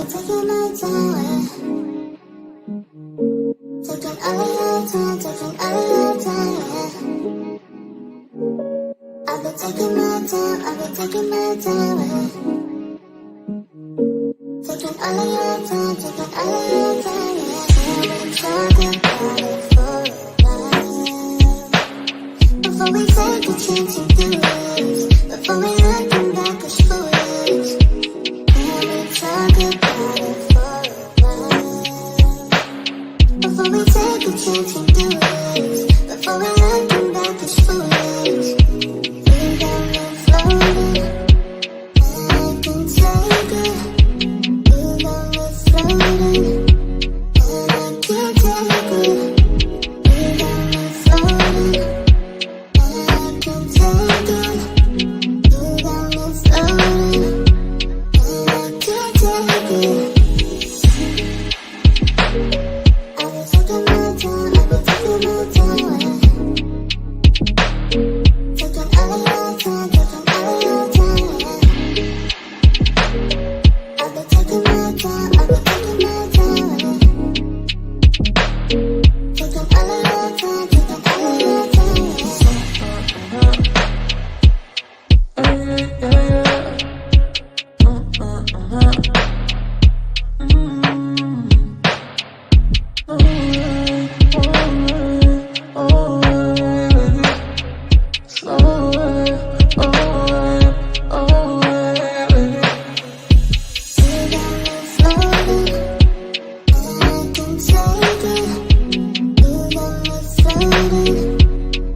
taking my time, taking all of your time, taking all of your time. I've been taking my time, I've been taking my time, taking all of your time, taking all of your time. I've been talking about it for a while. Before we take a chance and do it, before we looking back as foolish. I've been talking about it for a while. Before we take a chance and do it, before we looking back as foolish. We got me floating, and I can take it. You got me floating, and I can't take it. You got me floating, and I can take it. You got me floating, and I can't take it. I've been taking my time, I've been taking my time. Taking all of your time, taking all of your time. I've been taking my time, I've been taking my time. Taking all of your time, taking all of your time.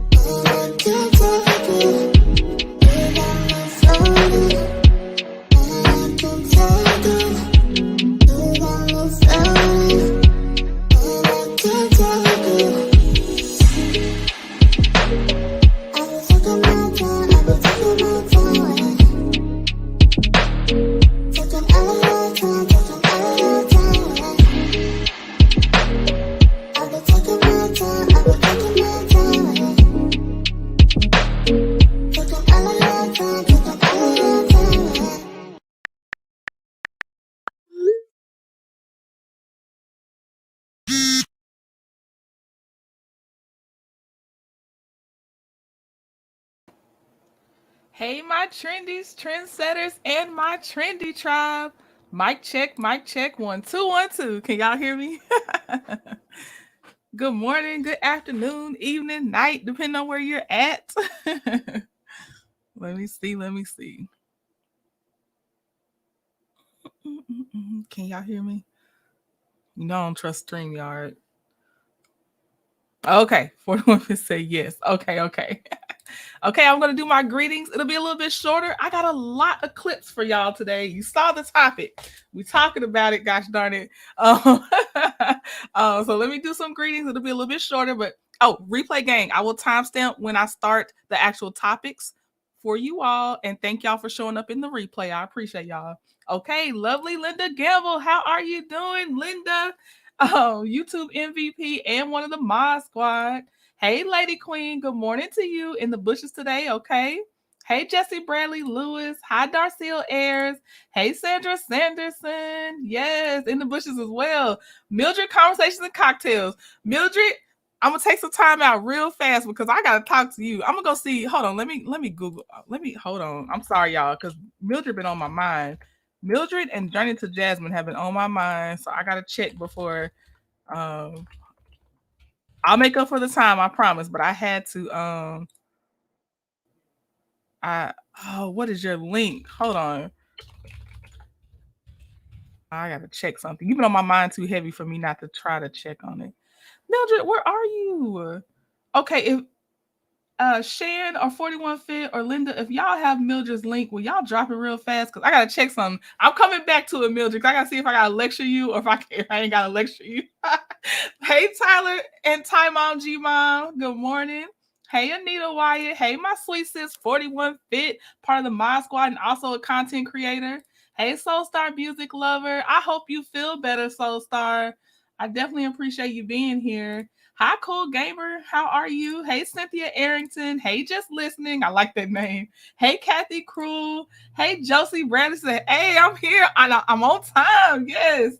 You got me floating, and I can take it. You got me floating, and I can't take it. You got me floating, and I can take it. You got me floating, and I can't take it. I've been taking my time, I've been taking my time. Taking all of your time, taking all of your time. I've been taking my time, I've been taking my time. Taking all of your time, taking all of your time. Hey, my trendies, trendsetters, and my trendy tribe. Mic check, 1 2 1 2. Can y'all hear me? Good morning, good afternoon, evening, night, depending on where you're at. Let me see. Can y'all hear me? You know I don't trust StreamYard. Okay, 41% say yes. Okay. Okay, I'm gonna do my greetings. It'll be a little bit shorter. I got a lot of clips for y'all today. You saw the topic. We talking about it. Gosh darn it. So let me do some greetings. It'll be a little bit shorter, but replay gang. I will timestamp when I start the actual topics for you all, and thank y'all for showing up in the replay. I appreciate y'all. Okay, lovely Linda Gamble. How are you doing, Linda? YouTube MVP and one of the mod squad. Hey, Lady Queen. Good morning to you in the bushes today. Okay. Hey, Jesse Bradley Lewis. Hi, Darcille Ayers. Hey, Sandra Sanderson. Yes, in the bushes as well. Mildred Conversations and Cocktails. Mildred, I'm gonna take some time out real fast because I gotta talk to you. I'm gonna go see. Hold on. Let me Google. Hold on. I'm sorry, y'all, because Mildred been on my mind. Mildred and Journey to Jasmine have been on my mind, so I gotta check before. I'll make up for the time, I promise. But I had to. What is your link? Hold on. I gotta check something. You've been on my mind too heavy for me not to try to check on it. Mildred, where are you? Okay, if Shan or 41 Fit or Linda, if y'all have Mildred's link, will y'all drop it real fast? Because I gotta check something. I'm coming back to it, Mildred. I gotta see if I gotta lecture you or if I ain't gotta lecture you. Hey, Tyler and Ty Mom G Mom. Good morning. Hey, Anita Wyatt. Hey, my sweet sis 41 Fit, part of the Mod Squad and also a content creator. Hey, Soul Star music lover. I hope you feel better, Soul Star. I definitely appreciate you being here. Hi, Cool Gamer. How are you? Hey, Cynthia Arrington. Hey, Just Listening. I like that name. Hey, Kathy Cruel. Hey, Josie Brandon. Hey, I'm here. I'm on time. Yes.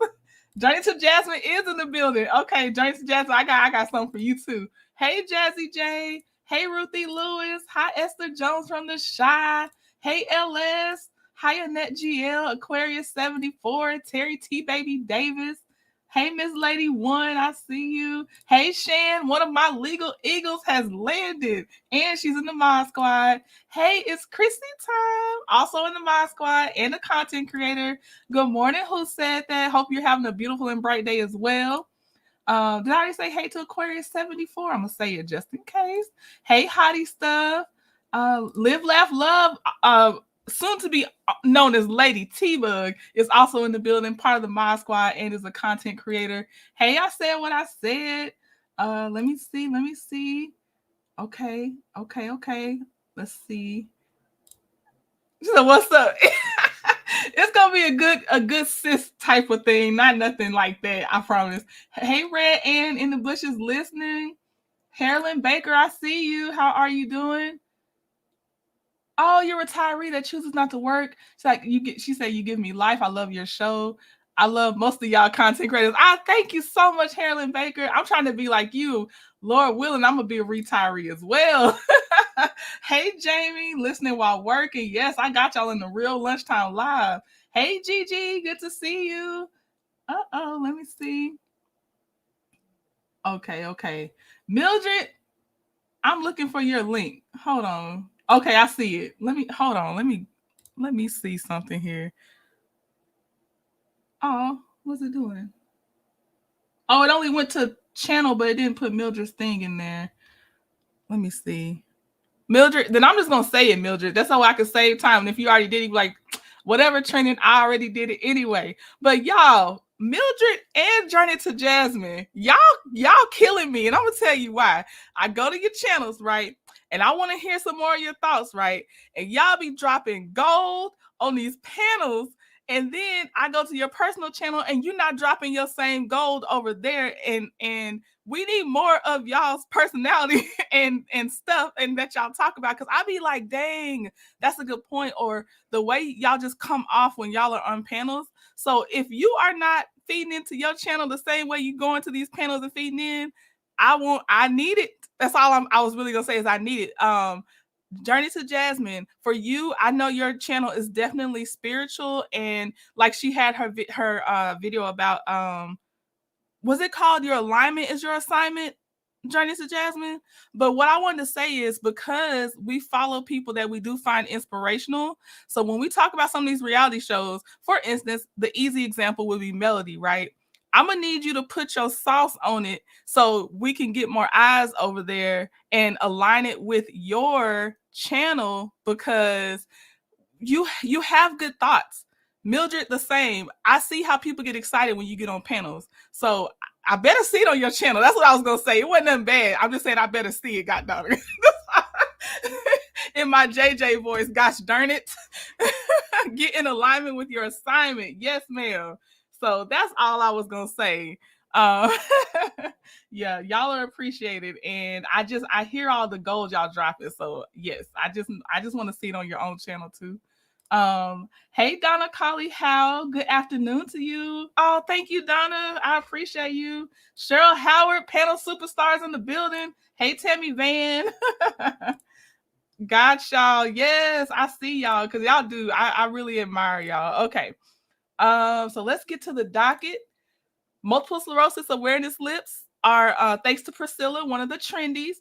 Journey to Jasmine is in the building. Okay, Journey to Jasmine, I got something for you too. Hey, Jazzy J. Hey, Ruthie Lewis. Hi, Esther Jones from the Shy. Hey, LS. Hi, Annette GL. Aquarius 74. Terry T. Baby Davis. Hey, Miss Lady One, I see you. Hey, Shan, one of my legal eagles has landed, and she's in the Mod Squad. Hey, it's ChrissyTyme, also in the Mod Squad, and a content creator. Good morning. Who said that? Hope you're having a beautiful and bright day as well. Did I already say hey to Aquarius 74? I'm gonna say it just in case. Hey, hottie stuff. Live, laugh, love. Soon to be known as Lady T-Bug is also in the building, part of the Mod Squad, and is a content creator. Hey, I said what I said. Let me see. Okay. Let's see. So what's up? It's gonna be a good sis type of thing, not nothing like that, I promise. Hey, Red Ann in the bushes listening. Carolyn Baker, I see you. How are you doing? Oh, you're a retiree that chooses not to work. She's like, she said, you give me life. I love your show. I love most of y'all content creators. I thank you so much, Carolyn Baker. I'm trying to be like you. Lord willing, I'm gonna be a retiree as well. Hey, Jamie, listening while working. Yes, I got y'all in the real lunchtime live. Hey, Gigi, good to see you. Let me see. Okay. Mildred, I'm looking for your link. Hold on. Okay, I see it. Let me see something here. Oh, what's it doing? Oh, it only went to channel, but it didn't put Mildred's thing in there. Let me see. Mildred, then I'm just gonna say it, Mildred. That's how I can save time. And if you already did it, like whatever training, I already did it anyway. But y'all, Mildred and Journey to Jasmine, y'all killing me. And I'm gonna tell you why. I go to your channels, right? And I want to hear some more of your thoughts, right? And y'all be dropping gold on these panels. And then I go to your personal channel and you're not dropping your same gold over there. And we need more of y'all's personality and stuff and that y'all talk about. Cause I be like, dang, that's a good point. Or the way y'all just come off when y'all are on panels. So if you are not feeding into your channel the same way you go into these panels and feeding in, I need it. That's all I was really gonna say is I need it. Journey to Jasmine, for you, I know your channel is definitely spiritual, and like she had her video about was it called Your Alignment is Your Assignment, Journey to Jasmine? But what I wanted to say is because we follow people that we do find inspirational. So when we talk about some of these reality shows, for instance, the easy example would be Melody, right? I'm gonna need you to put your sauce on it so we can get more eyes over there and align it with your channel because you have good thoughts. Mildred, the same. I see how people get excited when you get on panels. So I better see it on your channel. That's what I was gonna say. It wasn't nothing bad. I'm just saying I better see it, god darn it. In my JJ voice, gosh darn it. Get in alignment with your assignment. Yes, ma'am. So that's all I was gonna say. Yeah, y'all are appreciated, and I hear all the gold y'all dropping. So yes, I just want to see it on your own channel too. Hey Donna Collie Howe, good afternoon to you. Oh, thank you, Donna. I appreciate you. Cheryl Howard, panel superstars in the building. Hey Tammy Van. Got y'all. Yes, I see y'all because y'all do. I really admire y'all. Okay. So let's get to the docket. Multiple sclerosis awareness lips are thanks to Priscilla, one of the trendies.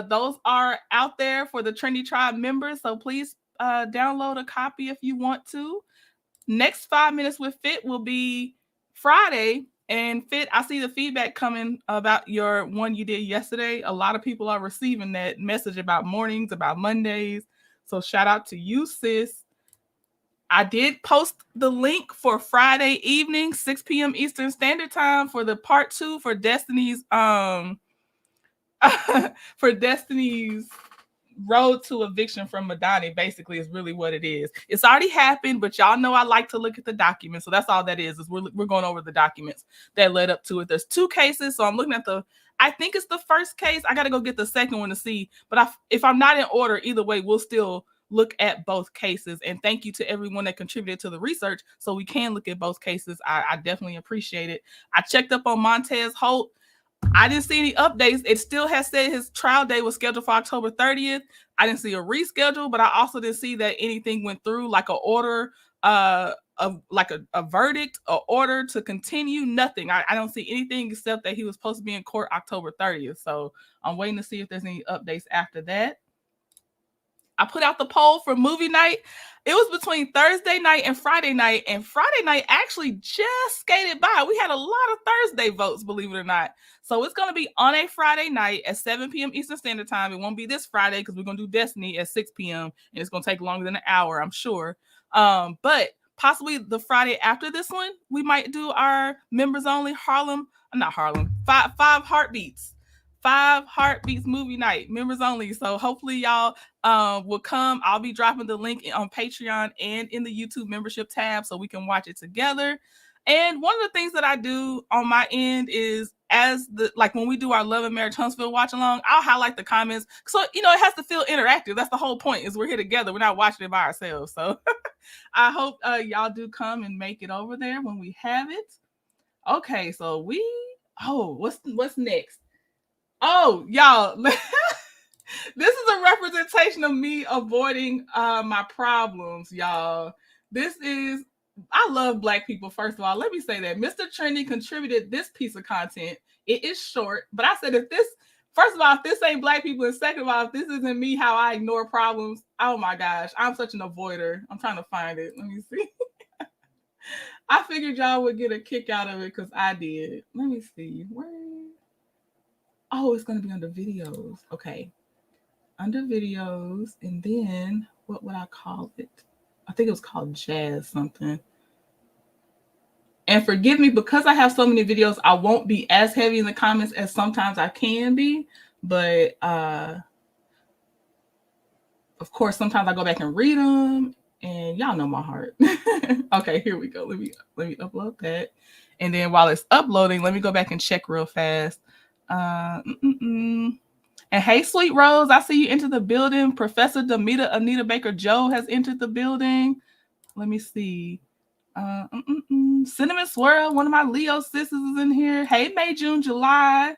Those are out there for the Trendy Tribe members. So please download a copy if you want to. Next 5 minutes with Fit will be Friday. And Fit, I see the feedback coming about your one you did yesterday. A lot of people are receiving that message about mornings, about Mondays. So shout out to you, sis. I did post the link for Friday evening, 6 p.m. Eastern Standard Time for the part 2 for Destiny's for Destiny's road to eviction from Madani, basically is really what it is. It's already happened, but y'all know I like to look at the documents. So that's all that is we're going over the documents that led up to it. There's 2 cases. So I'm looking at the I think it's the first case. I got to go get the second one to see. But if I'm not in order, either way, we'll still look at both cases. And thank you to everyone that contributed to the research so we can look at both cases. I definitely appreciate it. I checked up on Montez Holt. I didn't see any updates. It still has said his trial date was scheduled for October 30th. I didn't see a reschedule, but I also didn't see that anything went through, like an order, like a verdict, or order to continue. Nothing. I don't see anything except that he was supposed to be in court October 30th. So I'm waiting to see if there's any updates after that. I put out the poll for movie night. It was between Thursday night and Friday night actually just skated by. We had a lot of Thursday votes, believe it or not. So it's going to be on a Friday night at 7 p.m. Eastern Standard Time. It won't be this Friday because we're going to do Destiny at 6 p.m. and it's going to take longer than an hour, I'm sure. But possibly the Friday after this one, we might do our members only five heartbeats. 5 Heartbeats movie night, members only. So hopefully y'all will come. I'll be dropping the link on Patreon and in the YouTube membership tab so we can watch it together. And one of the things that I do on my end is, when we do our Love and Marriage Huntsville watch along, I'll highlight the comments. So, it has to feel interactive. That's the whole point, is we're here together. We're not watching it by ourselves. So I hope y'all do come and make it over there when we have it. Okay, so what's next? Oh, y'all, this is a representation of me avoiding my problems, y'all. I love Black people, first of all. Let me say that. Mr. Trendy contributed this piece of content. It is short, but I said, if this ain't Black people, and second of all, if this isn't me, how I ignore problems, oh my gosh, I'm such an avoider. I'm trying to find it. Let me see. I figured y'all would get a kick out of it because I did. Let me see. Oh, it's going to be under videos. Okay. Under videos. And then, what would I call it? I think it was called jazz something. And forgive me, because I have so many videos, I won't be as heavy in the comments as sometimes I can be. But, of course, sometimes I go back and read them. And y'all know my heart. Okay, here we go. Let me upload that. And then while it's uploading, let me go back and check real fast. And hey, Sweet Rose, I see you enter the building. Professor Demita Anita Baker Joe has entered the building. Let me see. Cinnamon Swirl, one of my Leo sisters, is in here. Hey, May, June, July.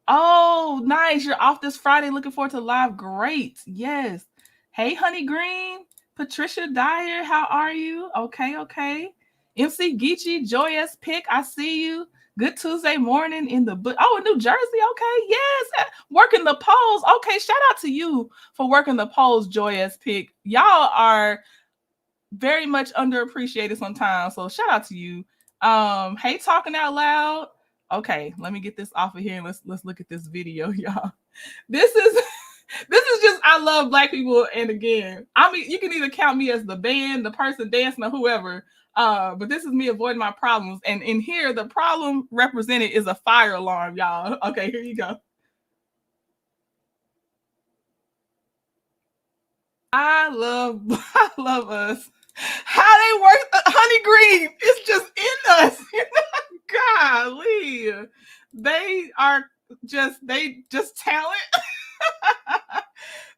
Oh, nice. You're off this Friday. Looking forward to live. Great. Yes. Hey, Honey Green. Patricia Dyer, how are you? Okay. MC Geechee, Joy S. Pick, I see you. Good Tuesday morning in the book. Oh, in New Jersey. Okay. Yes. Working the polls. Okay. Shout out to you for working the polls, Joy S. Pick. Y'all are very much underappreciated sometimes. So shout out to you. Hey, Talking Out Loud. Okay. Let me get this off of here and let's look at this video, y'all. This is just, I love Black people. And again, I mean, you can either count me as the band, the person dancing, or whoever. But this is me avoiding my problems. And in here, the problem represented is a fire alarm, y'all. Okay, here you go. I love us. How they work, Honey Green. It's just in us. Golly. They just talent.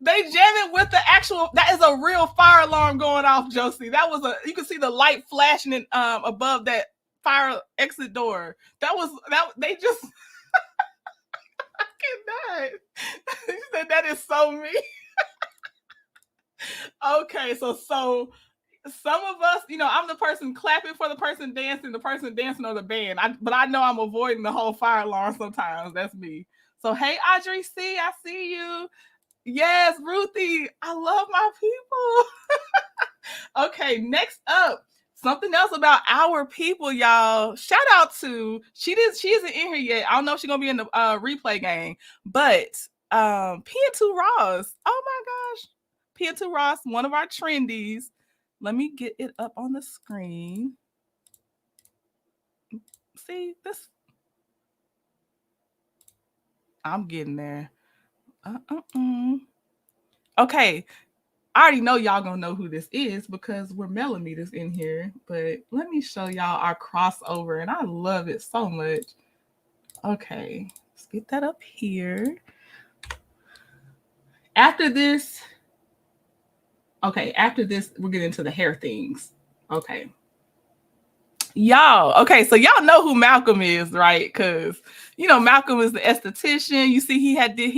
They jam it with the actual, that is a real fire alarm going off, Josie. You can see the light flashing above that fire exit door. They just, I cannot. He said that is so me. Okay, so some of us, I'm the person clapping for the person dancing or the band. But I know I'm avoiding the whole fire alarm sometimes. That's me. So, hey, Audrey C., I see you. Yes, Ruthie, I love my people. Okay, next up, something else about our people, y'all. Shout out to, she isn't in here yet. I don't know if she's going to be in the replay game, but P2 Ross. Oh my gosh. P2 Ross, one of our trendies. Let me get it up on the screen. See this? I'm getting there. Okay. I already know y'all gonna know who this is because we're millimeters in here, but let me show y'all our crossover, and I love it so much. Okay, let's get that up here. After this, we're getting into the hair things. Okay. Y'all, okay, so y'all know who Malcolm is, right? Because Malcolm is the esthetician. You see, he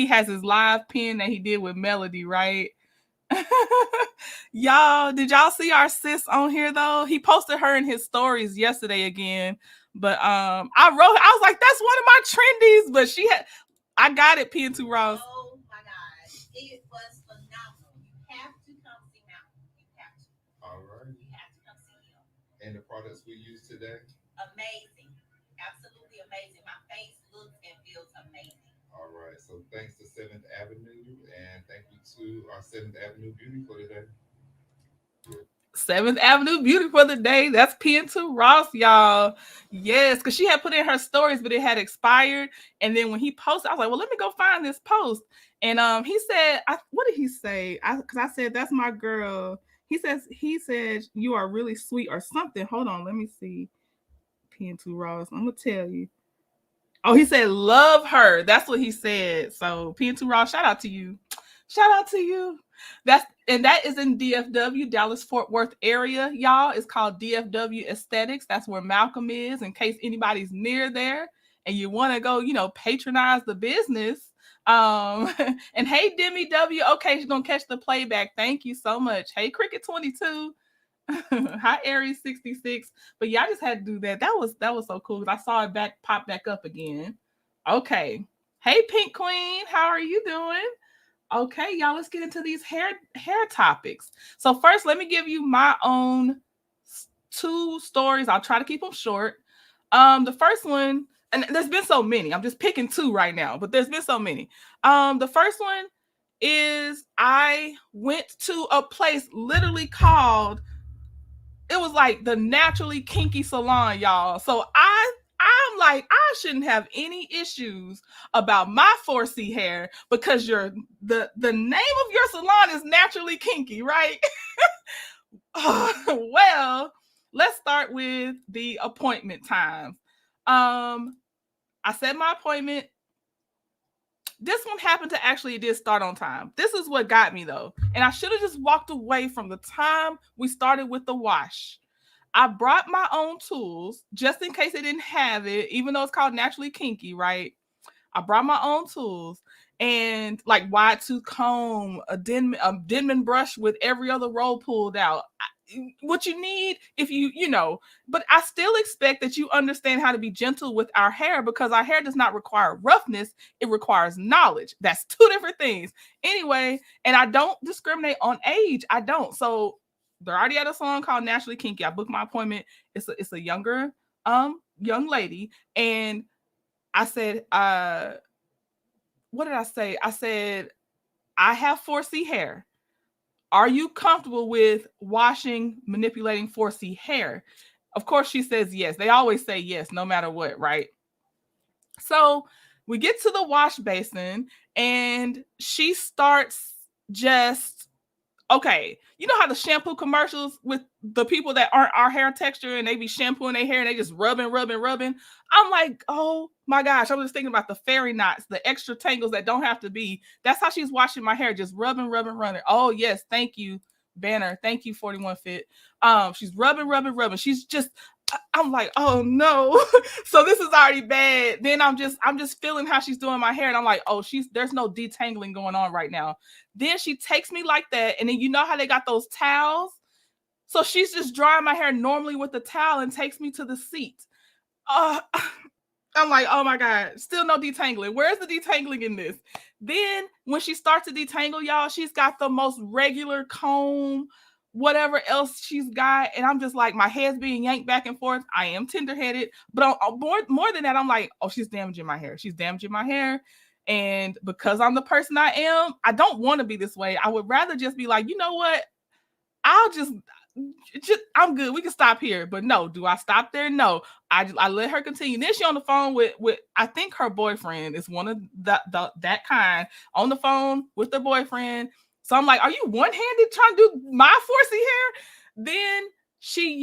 has his live pin that he did with Melody, right? Y'all, did y'all see our sis on here though? He posted her in his stories yesterday again. But I was like, that's one of my trendies. But I got it, P2 Ross. Oh my God. It was phenomenal. You have to come see Malcolm. You have to. All right. You have to come see him. And the products we use today? Amazing. Absolutely amazing. My face looks and feels amazing. All right. So thanks to 7th Avenue, and thank you to our 7th Avenue Beauty for today. 7th Avenue Beauty for the day. That's P2 Ross, y'all. Yes, because she had put in her stories, but it had expired. And then when he posted, I was like, well, let me go find this post. And he said, what did he say? Because I said, that's my girl. He said, you are really sweet or something. Hold on, let me see. P2 Ross, I'm going to tell you. Oh, he said, love her. That's what he said. So P2 Ross, shout out to you. Shout out to you. That is in DFW, Dallas Fort Worth area, y'all. It's called DFW Aesthetics. That's where Malcolm is, in case anybody's near there and you want to go, patronize the business. And hey, Demi W. Okay, she's gonna catch the playback. Thank you so much. Hey, Cricket 22. Hi, Aries 66. But yeah, I just had to do that. That was so cool because I saw it pop back up again. Okay. Hey, Pink Queen, how are you doing? Okay, y'all, let's get into these hair topics. So first, let me give you my own 2 stories. I'll try to keep them short. The first one, and there's been so many. I'm just picking 2 right now, but there's been so many. The first one is I went to a place literally called, it was like the Naturally Kinky Salon, y'all. So I'm like, I shouldn't have any issues about my 4C hair because the name of your salon is Naturally Kinky, right? Well, let's start with the appointment time. I set my appointment. This one happened to it did start on time. This is what got me though. And I should have just walked away from the time we started with the wash. I brought my own tools just in case they didn't have it, even though it's called Naturally Kinky, right? I brought my own tools and like wide tooth comb, a Denman brush with every other roll pulled out. What you need if but I still expect that you understand how to be gentle with our hair because our hair does not require roughness. It requires knowledge. That's 2 different things. Anyway, and I don't discriminate on age. I don't. So they're already at a salon called Naturally Kinky. I booked my appointment. It's a younger young lady. And I said, what did I say? I said, I have 4C hair. Are you comfortable with manipulating 4C hair? Of course, she says yes. They always say yes, no matter what, right? So we get to the wash basin and she starts just, okay, you know how the shampoo commercials with the people that aren't our hair texture and they be shampooing their hair and they just rubbing. I'm like, oh my gosh, I was just thinking about the fairy knots, the extra tangles that don't have to be. That's how she's washing my hair, just rubbing. Oh yes, thank you, Banner. Thank you, 41 Fit. She's rubbing. She's just, I'm like, oh no. So this is already bad. Then I'm just feeling how she's doing my hair. And I'm like, oh, there's no detangling going on right now. Then she takes me like that. And then you know how they got those towels? So she's just drying my hair normally with the towel and takes me to the seat. I'm like, oh my God, still no detangling. Where's the detangling in this? Then when she starts to detangle, y'all, she's got the most regular comb, whatever else she's got. And I'm just like, my head's being yanked back and forth. I am tender-headed, but more than that, I'm like, oh, she's damaging my hair. She's damaging my hair. And because I'm the person I am, I don't want to be this way. I would rather just be like, you know what? I'll just I'm good. We can stop here. But no, do I stop there? No. I let her continue. Then she on the phone with I think her boyfriend is one of that kind, on the phone with the boyfriend. So I'm like, are you one-handed trying to do my 4C hair? Then she's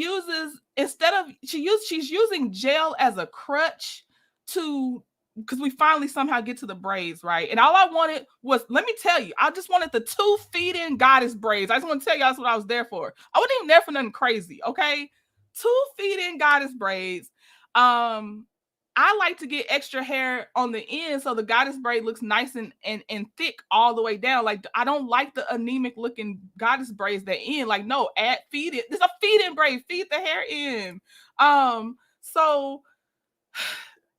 using gel as a crutch to because we finally somehow get to the braids, right? And all I wanted was, let me tell you, I just wanted the 2 feet-in goddess braids. I just want to tell you that's what I was there for. I wasn't even there for nothing crazy, okay? 2 feet-in goddess braids. I like to get extra hair on the end so the goddess braid looks nice and thick all the way down. Like, I don't like the anemic looking goddess braids that end. Like, no, feed it. There's a feed-in braid. Feed the hair in. So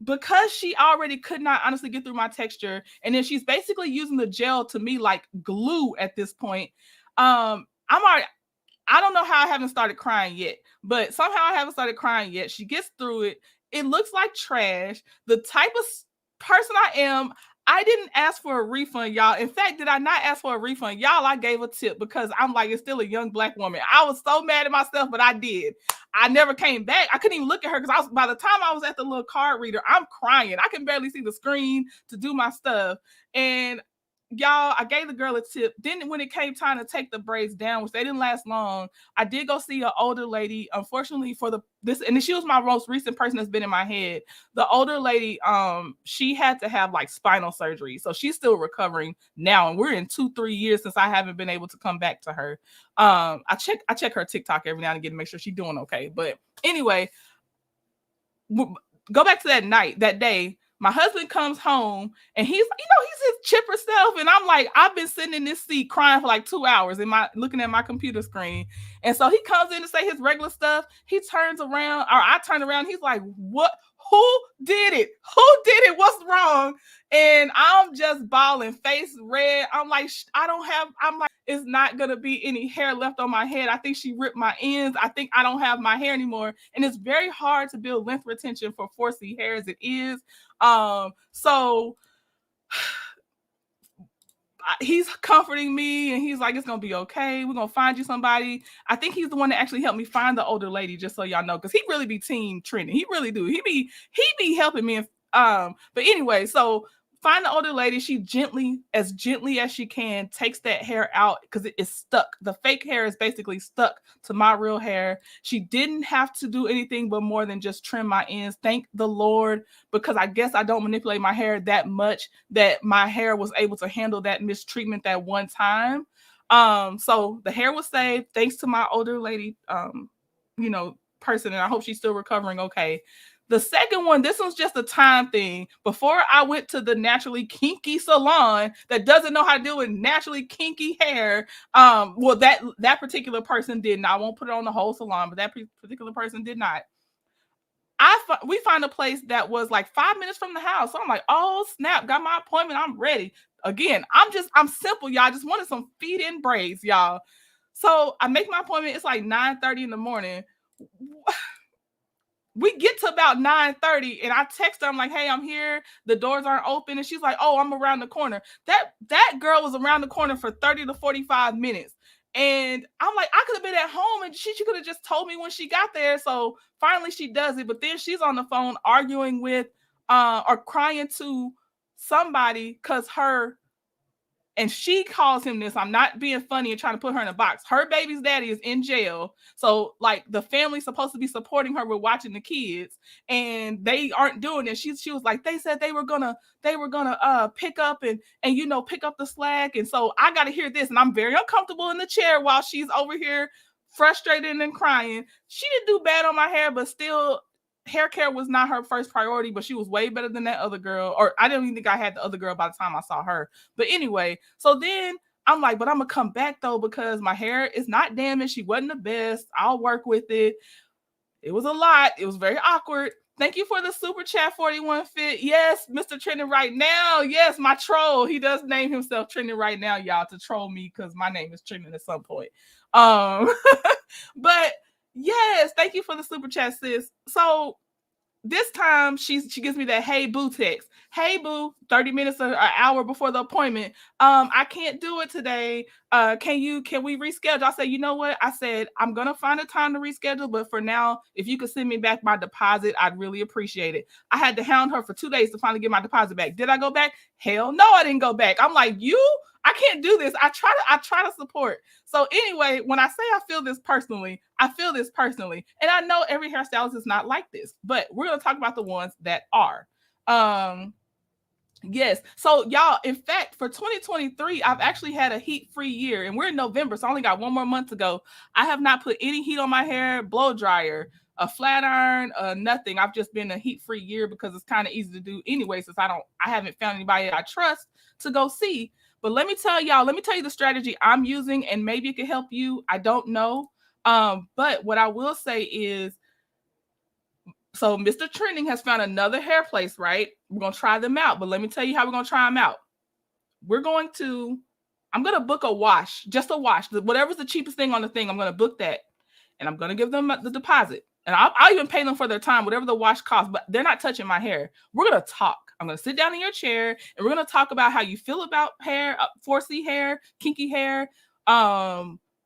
because she already could not honestly get through my texture, and then she's basically using the gel to me like glue at this point. I don't know how I haven't started crying yet, but somehow I haven't started crying yet. She gets through it. It looks like trash. The type of person I am, I didn't ask for a refund, y'all. In fact, did I not ask for a refund? Y'all, I gave a tip because I'm like, it's still a young Black woman. I was so mad at myself, but I did. I never came back. I couldn't even look at her because by the time I was at the little card reader, I'm crying. I can barely see the screen to do my stuff. And y'all, I gave the girl a tip. Then when it came time to take the braids down, which they didn't last long, I did go see an older lady. Unfortunately for and she was my most recent person that's been in my head. The older lady, she had to have like spinal surgery. So she's still recovering now. And we're in 2-3 years since I haven't been able to come back to her. I check her TikTok every now and again to make sure she's doing okay. But anyway, go back to that day. My husband comes home and he's his chipper self. And I'm like, I've been sitting in this seat crying for like 2 hours looking at my computer screen. And so he comes in to say his regular stuff. He turns around, or I turn around. He's like, what? Who did it? Who did it? What's wrong? And I'm just bawling, face red. I'm like, it's not going to be any hair left on my head. I think she ripped my ends. I think I don't have my hair anymore. And it's very hard to build length retention for 4C hair as it is. So he's comforting me and he's like, it's going to be okay. We're going to find you somebody. I think he's the one that actually helped me find the older lady, just so y'all know, because he really be team trending. He really do. He be helping me. But anyway, so find the older lady. She gently as she can takes that hair out because it is stuck. The fake hair is basically stuck to my real hair. She didn't have to do anything but more than just trim my ends. Thank the Lord, because I guess I don't manipulate my hair that much that my hair was able to handle that mistreatment that one time. So the hair was saved thanks to my older lady, person, and I hope she's still recovering okay. The second one, this one's just a time thing. Before I went to the naturally kinky salon that doesn't know how to deal with naturally kinky hair, that particular person didn't. I won't put it on the whole salon, but that particular person did not. We found a place that was like 5 minutes from the house. So I'm like, oh snap, got my appointment. I'm ready. Again, I'm simple, y'all. I just wanted some feed-in braids, y'all. So I make my appointment. It's like 9:30 in the morning. We get to about 9:30 and I text her. I'm like, hey, I'm here. The doors aren't open. And she's like, oh, I'm around the corner. That girl was around the corner for 30 to 45 minutes. And I'm like, I could have been at home and she could have just told me when she got there. So finally she does it. But then she's on the phone arguing with or crying to somebody because and she calls him this. I'm not being funny and trying to put her in a box. Her baby's daddy is in jail. So like the family's supposed to be supporting her with watching the kids and they aren't doing it. She was like, they said they were gonna pick up and pick up the slack. And so I got to hear this. And I'm very uncomfortable in the chair while she's over here frustrated and crying. She didn't do bad on my hair, but still hair care was not her first priority, but she was way better than that other girl. Or I didn't even think I had the other girl by the time I saw her. But anyway, so then I'm like, but I'm going to come back though, because my hair is not damaged. She wasn't the best. I'll work with it. It was a lot. It was very awkward. Thank you for the super chat, 41 Fit. Yes, Mr. Trending Right Now. Yes, my troll. He does name himself Trending Right Now, y'all, to troll me because my name is Trending at some point. But yes, thank you for the super chat, sis. So this time she gives me that hey boo text. Hey boo, 30 minutes or an hour before the appointment. I can't do it today. Can we reschedule? I said, you know what? I said, I'm gonna find a time to reschedule, but for now, if you could send me back my deposit, I'd really appreciate it. I had to hound her for 2 days to finally get my deposit back. Did I go back? Hell no, I didn't go back. I'm like, I can't do this. I try to support. So anyway, when I say I feel this personally. And I know every hairstylist is not like this, but we're going to talk about the ones that are. Yes. So y'all, in fact, for 2023, I've actually had a heat-free year, and we're in November, so I only got 1 more month to go. I have not put any heat on my hair, blow dryer, a flat iron, nothing. I've just been a heat-free year because it's kind of easy to do anyway, since I haven't found anybody I trust to go see. But let me tell you the strategy I'm using, and maybe it could help you. I don't know. But what I will say is, so Mr. Trending has found another hair place, right? We're going to try them out, but let me tell you how we're going to try them out. I'm going to book a wash, just a wash. Whatever's the cheapest thing on the thing, I'm going to book that. And I'm going to give them the deposit. And I'll even pay them for their time, whatever the wash costs, but they're not touching my hair. We're going to talk. I'm going to sit down in your chair, and we're going to talk about how you feel about hair, 4C hair, kinky hair,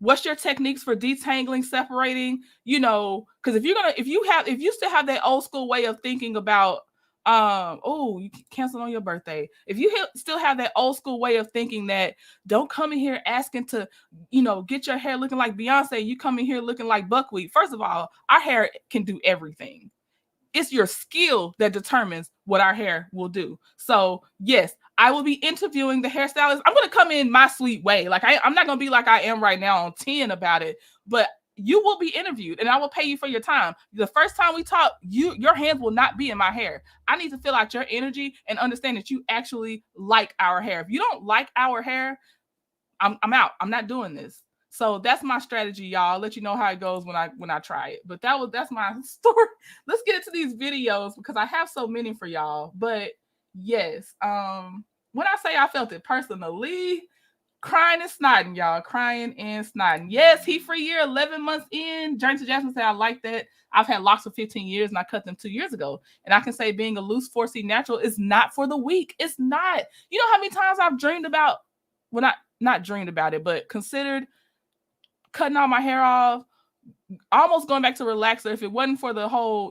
what's your techniques for detangling, separating, because if you still have that old school way of thinking about, you canceled on your birthday. If you still have that old school way of thinking that don't come in here asking to, get your hair looking like Beyonce, you come in here looking like buckwheat. First of all, our hair can do everything. It's your skill that determines what our hair will do. So yes, I will be interviewing the hairstylist. I'm going to come in my sweet way. Like I'm not going to be like I am right now on 10 about it, but you will be interviewed and I will pay you for your time. The first time we talk, your hands will not be in my hair. I need to feel out your energy and understand that you actually like our hair. If you don't like our hair, I'm out. I'm not doing this. So that's my strategy, y'all. I'll let you know how it goes when I try it. But that's my story. Let's get into these videos because I have so many for y'all. But yes, when I say I felt it personally, crying and snotting, y'all. Crying and snotting. Yes, heat-free year, 11 months in. Journey to Jasmine said, I like that. I've had locks for 15 years and I cut them 2 years ago. And I can say being a loose 4C natural is not for the weak. It's not. You know how many times I've dreamed about, well, not dreamed about it, but considered cutting all my hair off, almost going back to relaxer. If it wasn't for the whole,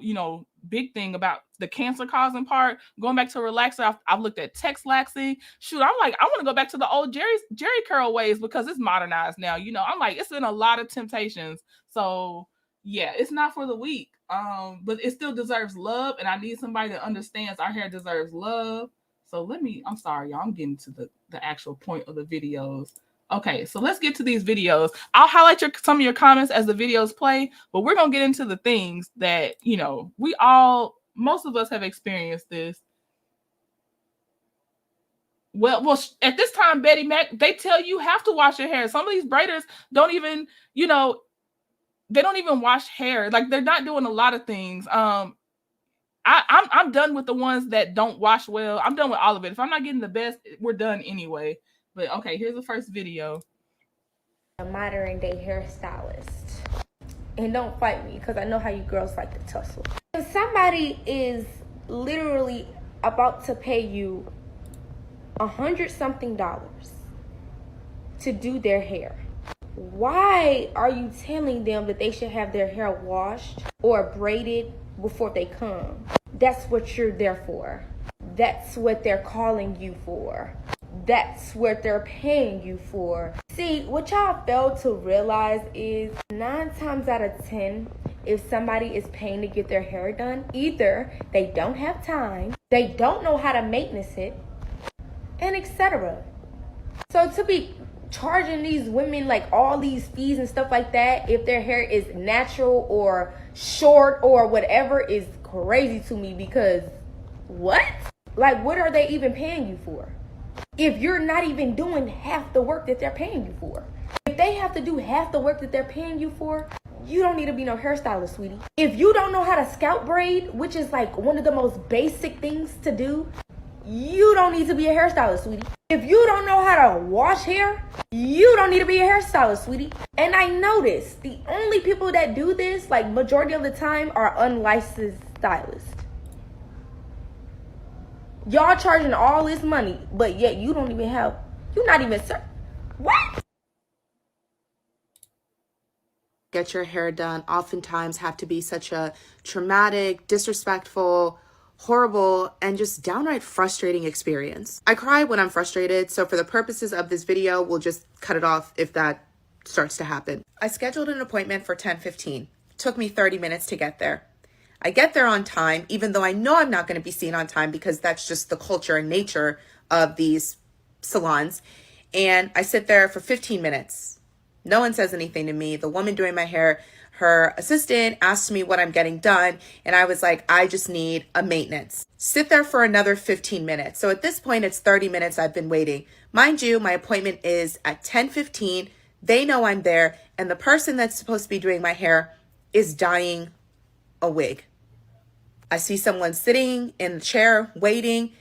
big thing about the cancer causing part, going back to relaxer, I've looked at texlaxing. Shoot, I'm like, I want to go back to the old Jerry curl ways because it's modernized now. I'm like, it's been a lot of temptations. So yeah, it's not for the weak. But it still deserves love, and I need somebody that understands our hair deserves love. So I'm sorry, y'all. I'm getting to the actual point of the videos. Okay, so let's get to these videos. I'll highlight some of your comments as the videos play, but we're going to get into the things that, most of us have experienced this. Well, at this time, Betty Mac, they tell you have to wash your hair. Some of these braiders don't even, they don't even wash hair. Like they're not doing a lot of things. I'm done with the ones that don't wash well. I'm done with all of it. If I'm not getting the best, we're done anyway. But okay, here's the first video. A modern day hairstylist. And don't fight me because I know how you girls like to tussle. If somebody is literally about to pay you $100-something to do their hair, why are you telling them that they should have their hair washed or braided before they come? That's what you're there for. That's what they're calling you for. That's what they're paying you for. See, what y'all fail to realize is 9 times out of 10, if somebody is paying to get their hair done, either they don't have time, they don't know how to maintenance it, and etc. So to be charging these women like all these fees and stuff like that, if their hair is natural or short or whatever, is crazy to me because what? Like, what are they even paying you for? If you're not even doing half the work that they're paying you for. If they have to do half the work that they're paying you for, you don't need to be no hairstylist, sweetie. If you don't know how to scalp braid, which is like one of the most basic things to do, you don't need to be a hairstylist, sweetie. If you don't know how to wash hair, you don't need to be a hairstylist, sweetie. And I noticed the only people that do this, like majority of the time, are unlicensed stylists. Y'all charging all this money, but yet you're not even, what? Get your hair done oftentimes have to be such a traumatic, disrespectful, horrible, and just downright frustrating experience. I cry when I'm frustrated, so for the purposes of this video, we'll just cut it off if that starts to happen. I scheduled an appointment for 10:15. Took me 30 minutes to get there. I get there on time, even though I know I'm not going to be seen on time because that's just the culture and nature of these salons. And I sit there for 15 minutes. No one says anything to me. The woman doing my hair, her assistant asked me what I'm getting done. And I was like, I just need a maintenance. Sit there for another 15 minutes. So at this point, it's 30 minutes I've been waiting. Mind you, my appointment is at 10:15. They know I'm there. And the person that's supposed to be doing my hair is dyeing a wig. I see someone sitting in the chair waiting.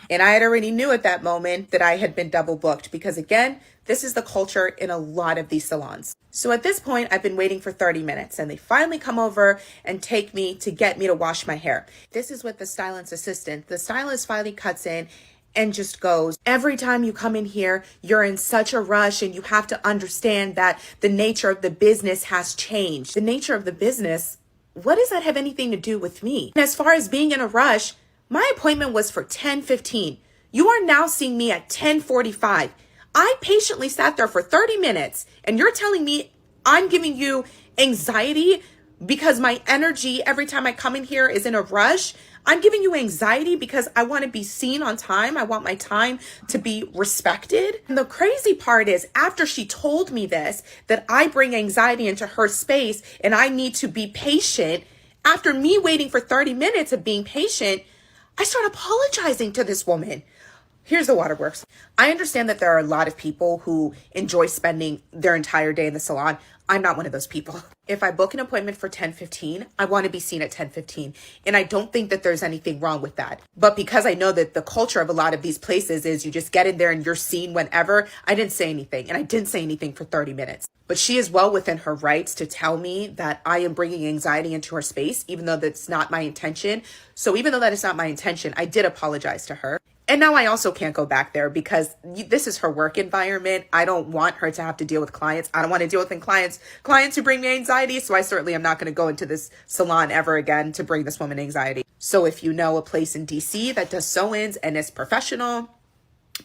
And I had already knew at that moment that I had been double booked because, again, this is the culture in a lot of these salons. So at this point, I've been waiting for 30 minutes and they finally come over and take me to get me to wash my hair. This is with the stylist assistant. The stylist finally cuts in and just goes, every time you come in here, you're in such a rush and you have to understand that the nature of the business has changed. The nature of the business, what does that have anything to do with me? And as far as being in a rush, my appointment was for 10:15. You are now seeing me at 10:45. I patiently sat there for 30 minutes and you're telling me I'm giving you anxiety because my energy every time I come in here is in a rush. I'm giving you anxiety because I want to be seen on time. I want my time to be respected. And the crazy part is after she told me this, that I bring anxiety into her space and I need to be patient. After me waiting for 30 minutes of being patient, I start apologizing to this woman. Here's the waterworks. I understand that there are a lot of people who enjoy spending their entire day in the salon. I'm not one of those people. If I book an appointment for 10:15, I want to be seen at 10:15. And I don't think that there's anything wrong with that. But because I know that the culture of a lot of these places is you just get in there and you're seen whenever, I didn't say anything. And I didn't say anything for 30 minutes. But she is well within her rights to tell me that I am bringing anxiety into her space, even though that's not my intention. So even though that is not my intention, I did apologize to her. And now I also can't go back there because this is her work environment. I don't want her to have to deal with clients. I don't want to deal with clients who bring me anxiety. So I certainly am not going to go into this salon ever again to bring this woman anxiety. So if you know a place in DC that does sew-ins and is professional,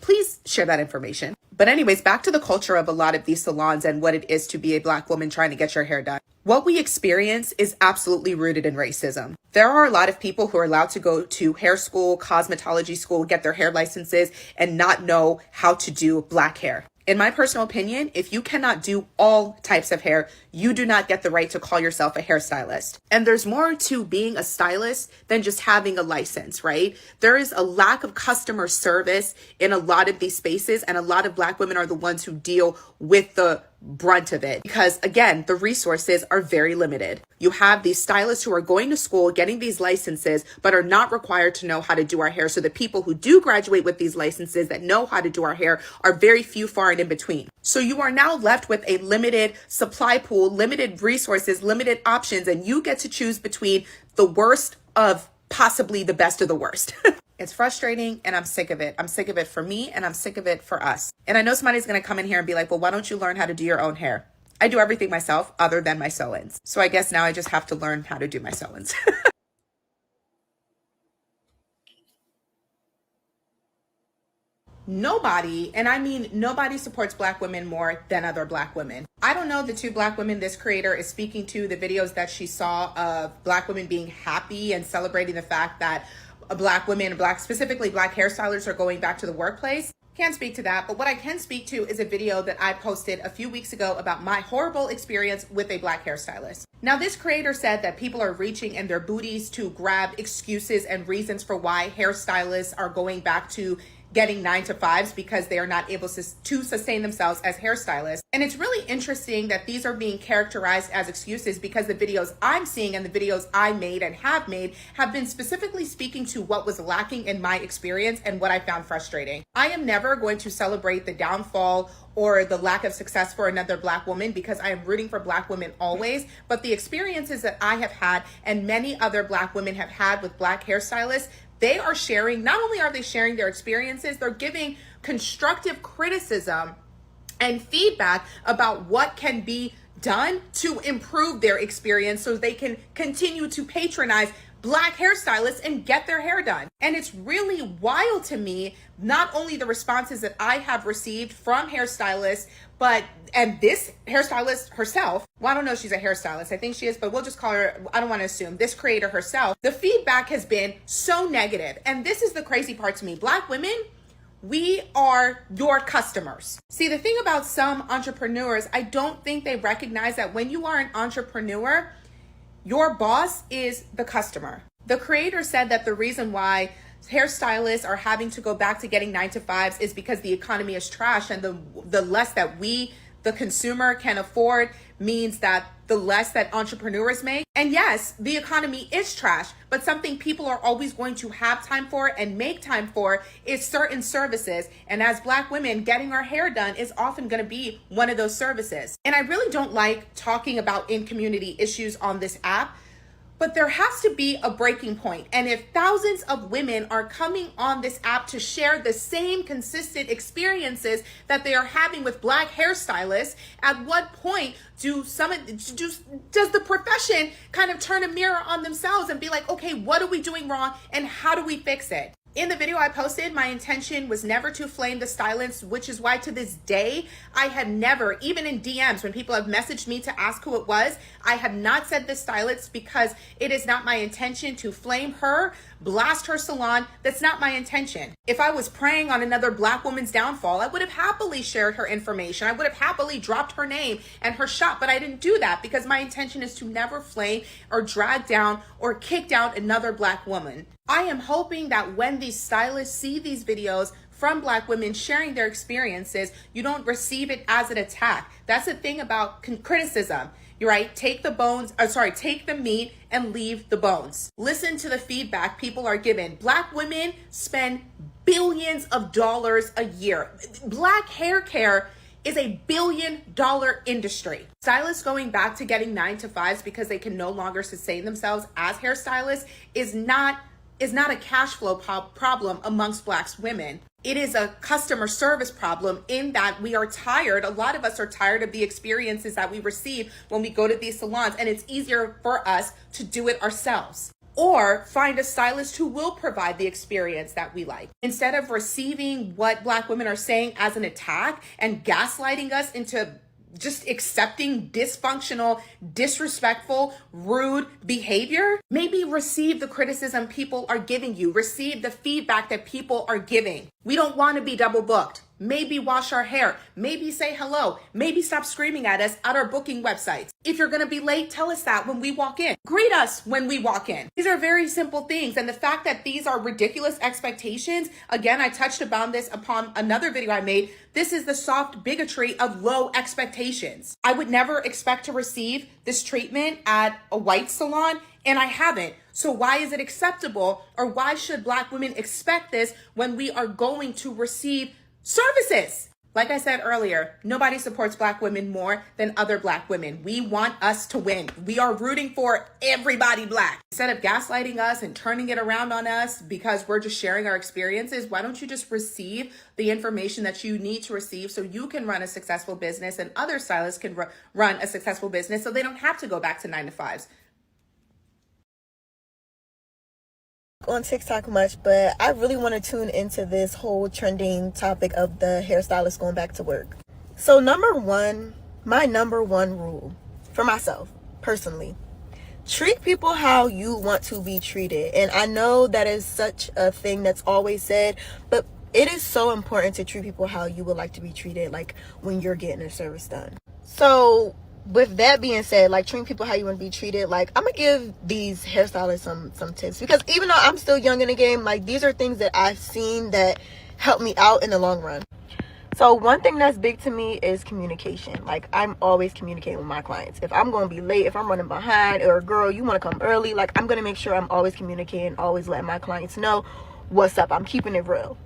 please share that information. But anyways, back to the culture of a lot of these salons and what it is to be a Black woman trying to get your hair done. What we experience is absolutely rooted in racism. There are a lot of people who are allowed to go to hair school, cosmetology school, get their hair licenses, and not know how to do Black hair. In my personal opinion, if you cannot do all types of hair, you do not get the right to call yourself a hairstylist. And there's more to being a stylist than just having a license, right? There is a lack of customer service in a lot of these spaces, and a lot of Black women are the ones who deal with the brunt of it because, again, the resources are very limited. You have these stylists who are going to school, getting these licenses, but are not required to know how to do our hair. So the people who do graduate with these licenses that know how to do our hair are very few, far and in between. So you are now left with a limited supply pool, limited resources, limited options, and you get to choose between the worst of possibly the best of the worst. It's frustrating and I'm sick of it. I'm sick of it for me and I'm sick of it for us. And I know somebody's going to come in here and be like, well, why don't you learn how to do your own hair? I do everything myself other than my sew-ins. So I guess now I just have to learn how to do my sew-ins. Nobody, and I mean nobody, supports Black women more than other Black women. I don't know the two Black women this creator is speaking to, the videos that she saw of Black women being happy and celebrating the fact that Black women, specifically Black hairstylists, are going back to the workplace. Can't speak to that, but what I can speak to is a video that I posted a few weeks ago about my horrible experience with a Black hairstylist. Now, this creator said that people are reaching in their booties to grab excuses and reasons for why hairstylists are going back to getting 9-to-5s because they are not able to sustain themselves as hairstylists. And it's really interesting that these are being characterized as excuses because the videos I'm seeing and the videos I made and have made have been specifically speaking to what was lacking in my experience and what I found frustrating. I am never going to celebrate the downfall or the lack of success for another Black woman because I am rooting for Black women always. But the experiences that I have had and many other Black women have had with Black hairstylists, they are sharing, not only are they sharing their experiences, they're giving constructive criticism and feedback about what can be done to improve their experience so they can continue to patronize Black hairstylists and get their hair done. And it's really wild to me, not only the responses that I have received from hairstylists, and this hairstylist herself, well, I don't know if she's a hairstylist, I think she is, but we'll just call her, I don't want to assume, this creator herself, the feedback has been so negative. And this is the crazy part to me. Black women, we are your customers. See, the thing about some entrepreneurs, I don't think they recognize that when you are an entrepreneur, your boss is the customer. The creator said that the reason why hairstylists are having to go back to getting 9-to-5s is because the economy is trash, and the less that we, the consumer, can afford means that the less that entrepreneurs make. And yes, the economy is trash, but something people are always going to have time for and make time for is certain services. And as Black women, getting our hair done is often going to be one of those services. And I really don't like talking about in-community issues on this app, but there has to be a breaking point. And if thousands of women are coming on this app to share the same consistent experiences that they are having with Black hairstylists, at what point does the profession kind of turn a mirror on themselves and be like, okay, what are we doing wrong and how do we fix it? In the video I posted, my intention was never to flame the stylists, which is why to this day, I have never, even in DMs, when people have messaged me to ask who it was, I have not said the stylist because it is not my intention to flame her, blast her salon. That's not my intention. If I was preying on another Black woman's downfall, I would have happily shared her information. I would have happily dropped her name and her shop, but I didn't do that because my intention is to never flame or drag down or kick down another Black woman. I am hoping that when these stylists see these videos from Black women sharing their experiences, you don't receive it as an attack. That's the thing about criticism. You're right. Take the meat and leave the bones. Listen to the feedback people are given. Black women spend billions of dollars a year. Black hair care is a $1 billion industry. Stylists going back to getting 9-to-5s because they can no longer sustain themselves as hairstylists is not a cash flow problem amongst Black women. It is a customer service problem in that we are tired. A lot of us are tired of the experiences that we receive when we go to these salons, and it's easier for us to do it ourselves. Or find a stylist who will provide the experience that we like. Instead of receiving what Black women are saying as an attack and gaslighting us into just accepting dysfunctional, disrespectful, rude behavior, maybe receive the criticism people are giving you, receive the feedback that people are giving. We don't want to be double booked. Maybe wash our hair, maybe say hello, maybe stop screaming at us at our booking websites. If you're going to be late, tell us that when we walk in. Greet us when we walk in. These are very simple things. And the fact that these are ridiculous expectations, again, I touched upon this upon another video I made. This is the soft bigotry of low expectations. I would never expect to receive this treatment at a white salon, and I haven't. So why is it acceptable, or why should Black women expect this when we are going to receive services? Like I said earlier, nobody supports Black women more than other Black women. We want us to win. We are rooting for everybody Black. Instead of gaslighting us and turning it around on us because we're just sharing our experiences, why don't you just receive the information that you need to receive so you can run a successful business and other stylists can run a successful business so they don't have to go back to 9-to-5s. On TikTok much, but I really want to tune into this whole trending topic of the hairstylist going back to work. So my number one rule for myself personally, treat people how you want to be treated. And I know that is such a thing that's always said, but it is so important to treat people how you would like to be treated, like when you're getting a service done. So with that being said, like treating people how you want to be treated, like I'm gonna give these hairstylists some tips, because even though I'm still young in the game, like these are things that I've seen that help me out in the long run. So one thing that's big to me is communication. Like I'm always communicating with my clients. If I'm going to be late, if I'm running behind, or girl, you want to come early, like I'm going to make sure I'm always communicating, always letting my clients know what's up. I'm keeping it real.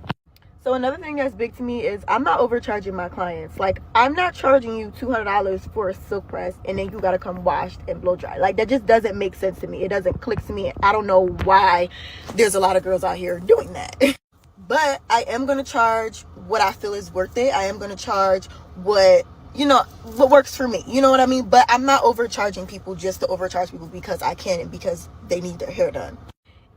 So another thing that's big to me is I'm not overcharging my clients. Like I'm not charging you $200 for a silk press and then you got to come washed and blow dry. Like that just doesn't make sense to me. It doesn't click to me. I don't know why there's a lot of girls out here doing that. But I am going to charge what I feel is worth it. I am going to charge what you know, what works for me. You know what I mean? But I'm not overcharging people just to overcharge people because I can and because they need their hair done.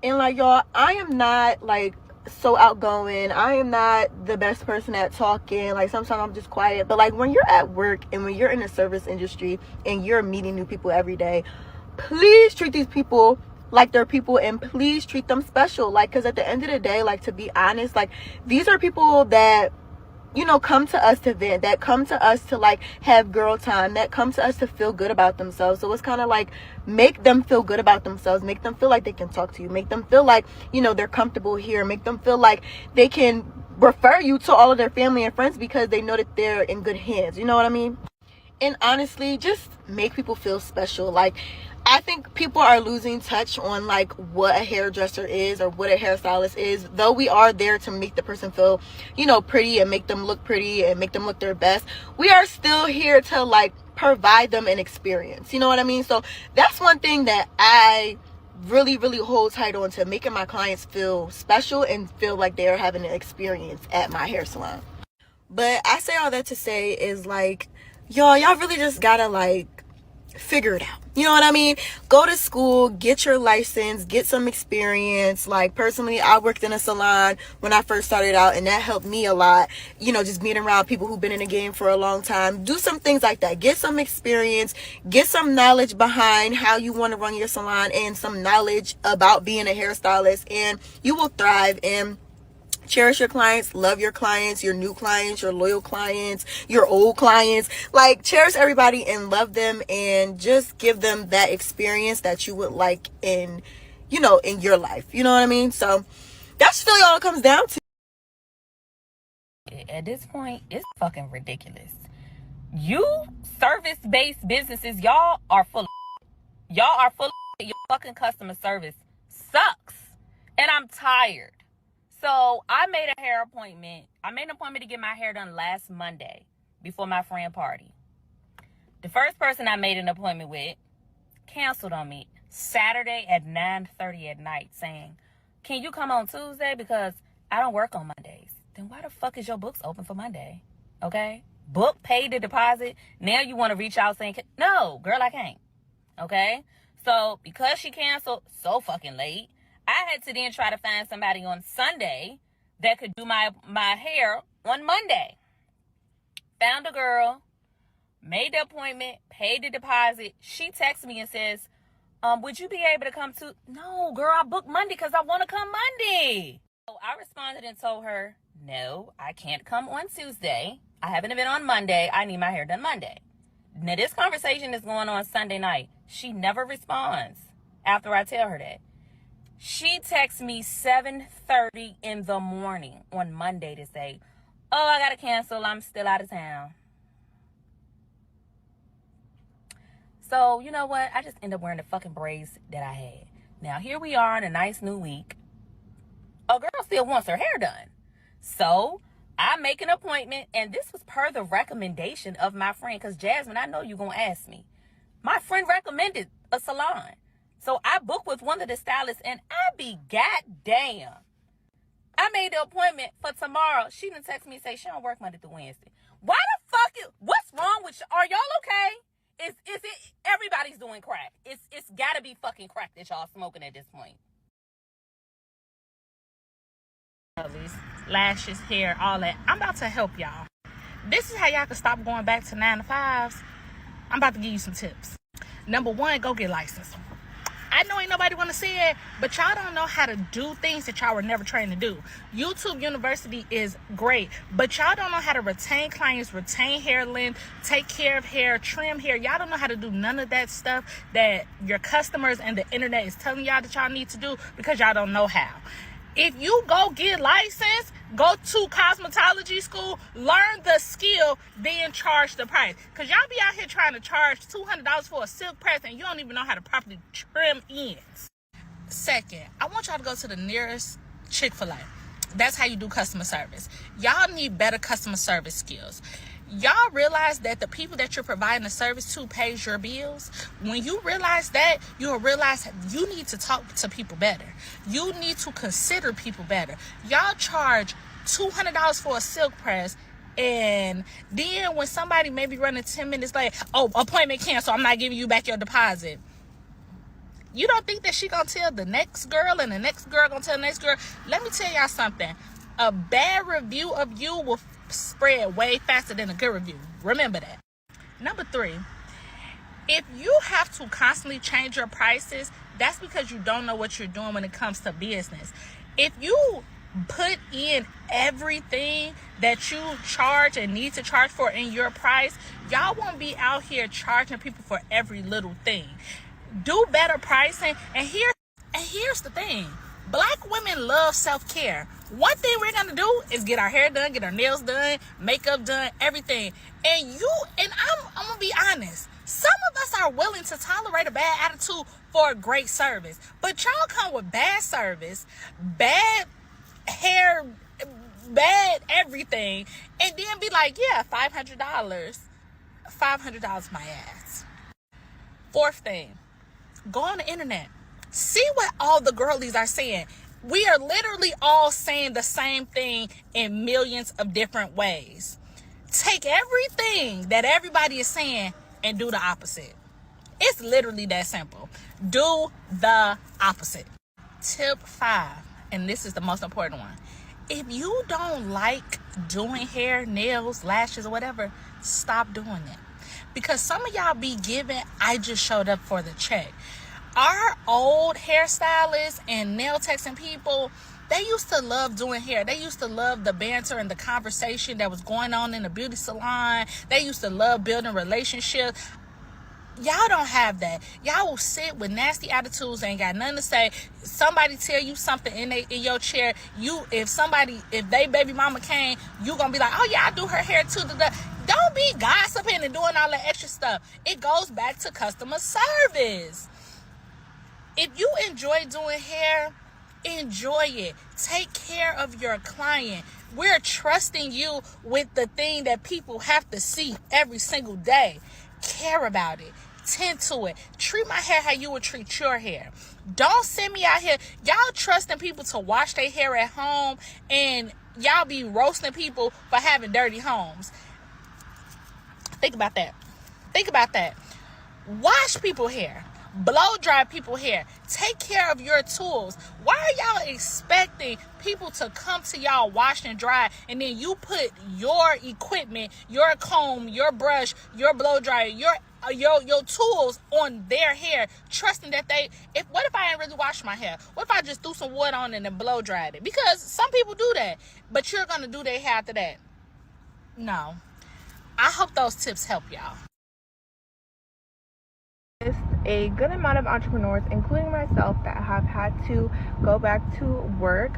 And like, y'all, I am not like so outgoing. I am not the best person at talking. Like, sometimes I'm just quiet. But like, when you're at work and when you're in the service industry and you're meeting new people every day, please treat these people like they're people, and please treat them special. Like, because at the end of the day, like, to be honest, like, these are people that, you know, come to us to vent, that come to us to like have girl time, that come to us to feel good about themselves. So it's kind of like, make them feel good about themselves, make them feel like they can talk to you, make them feel like, you know, they're comfortable here, make them feel like they can refer you to all of their family and friends because they know that they're in good hands. You know what I mean? And honestly, just make people feel special. Like, I think people are losing touch on like what a hairdresser is or what a hairstylist is. Though we are there to make the person feel, you know, pretty and make them look pretty and make them look their best, we are still here to like provide them an experience. You know what I mean? So that's one thing that I really, really hold tight on, to making my clients feel special and feel like they're having an experience at my hair salon. But I say all that to say is like, y'all really just gotta like figure it out. You know what I mean? Go to school, get your license, get some experience. Like, personally, I worked in a salon when I first started out, and that helped me a lot. You know, just being around people who've been in the game for a long time. Do some things like that. Get some experience, get some knowledge behind how you want to run your salon, and some knowledge about being a hairstylist, and you will thrive. And cherish your clients, love your clients, your new clients, your loyal clients, your old clients. Like, cherish everybody and love them, and just give them that experience that you would like in, you know, in your life. You know what I mean? So that's really all it comes down to. At this point, it's fucking ridiculous. You service-based businesses, y'all are full of y'all are full of your fucking customer service sucks. And I'm tired. So I made a hair appointment. I made an appointment to get my hair done last Monday before my friend party. The first person I made an appointment with canceled on me Saturday at 9:30 at night, saying, "Can you come on Tuesday? Because I don't work on Mondays." Then why the fuck is your books open for Monday? Okay? Book, paid the deposit. Now you want to reach out saying, "No, girl, I can't." Okay? So because she canceled so fucking late, I had to then try to find somebody on Sunday that could do my hair on Monday. Found a girl, made the appointment, paid the deposit. She texts me and says, would you be able to come to? No, girl, I booked Monday because I want to come Monday. So I responded and told her, no, I can't come on Tuesday. I have an event on Monday. I need my hair done Monday. Now, this conversation is going on Sunday night. She never responds after I tell her that. She texts me 7:30 in the morning on Monday to say, oh, I got to cancel. I'm still out of town. So, you know what? I just ended up wearing the fucking braids that I had. Now, here we are in a nice new week. A girl still wants her hair done. So, I make an appointment, and this was per the recommendation of my friend. Because, Jasmine, I know you're going to ask me. My friend recommended a salon. So I booked with one of the stylists, and I be goddamn. I made the appointment for tomorrow. She didn't text me and say she don't work Monday through Wednesday. Why the fuck what's wrong with you? Are y'all okay? Is it everybody's doing crack? It's gotta be fucking crack that y'all smoking at this point. Lashes, hair, all that. I'm about to help y'all. This is how y'all can stop going back to 9 to 5s. I'm about to give you some tips. Number one, go get licensed. I know ain't nobody want to see it, but y'all don't know how to do things that y'all were never trained to do. YouTube University is great, but y'all don't know how to retain clients, retain hair length, take care of hair, trim hair. Y'all don't know how to do none of that stuff that your customers and the internet is telling y'all that y'all need to do because y'all don't know how. If you go get licensed, go to cosmetology school, learn the skill, then charge the price. Because y'all be out here trying to charge $200 for a silk press and you don't even know how to properly trim ends. Second, I want y'all to go to the nearest Chick-fil-A. That's how you do customer service. Y'all need better customer service skills. Y'all realize that the people that you're providing the service to pays your bills? When you realize that, you'll realize you need to talk to people better. You need to consider people better. Y'all charge $200 for a silk press And then when somebody maybe running 10 minutes late, oh, appointment canceled, I'm not giving you back your deposit. You don't think that she gonna tell the next girl and the next girl gonna tell the next girl? Let me tell y'all something. A bad review of you will spread way faster than a good review. Remember that. Number 3, if you have to constantly change your prices, that's because you don't know what you're doing when it comes to business. If you put in everything that you charge and need to charge for in your price, y'all won't be out here charging people for every little thing. Do better pricing. And here's the thing. Black women love self-care. One thing we're gonna do is get our hair done, get our nails done, makeup done, everything. And I'm gonna be honest. Some of us are willing to tolerate a bad attitude for a great service. But y'all come with bad service, bad hair, bad everything, and then be like, yeah, $500 my ass. 4th thing, go on the internet, see what all the girlies are saying. We are literally all saying the same thing in millions of different ways. Take everything that everybody is saying and do the opposite. It's literally that simple. Do the opposite. Tip 5, and this is the most important one. If you don't like doing hair, nails, lashes, or whatever, stop doing it. Because some of y'all be giving, I just showed up for the check. Our old hairstylists and nail techs and people, they used to love doing hair. They used to love the banter and the conversation that was going on in the beauty salon. They used to love building relationships. Y'all don't have that. Y'all will sit with nasty attitudes, ain't got nothing to say. Somebody tell you something in your chair. If they baby mama came, you gonna be like, oh yeah, I do her hair too. Don't be gossiping and doing all that extra stuff. It goes back to customer service. If you enjoy doing hair, enjoy it. Take care of your client. We're trusting you with the thing that people have to see every single day. Care about it. Tend to it. Treat my hair how you would treat your hair. Don't send me out here. Y'all trusting people to wash their hair at home, and y'all be roasting people for having dirty homes. Think about that. Think about that. Wash people hair. Blow dry people hair. Take care of your tools. Why are y'all expecting people to come to y'all wash and dry, and then you put your equipment, your comb, your brush, your blow dryer, your tools on their hair, trusting that what if I ain't really wash my hair? What if I just threw some wood on it and blow dried it? Because some people do that, but you're gonna do their hair after that. No. I hope those tips help y'all. A good amount of entrepreneurs, including myself, that have had to go back to work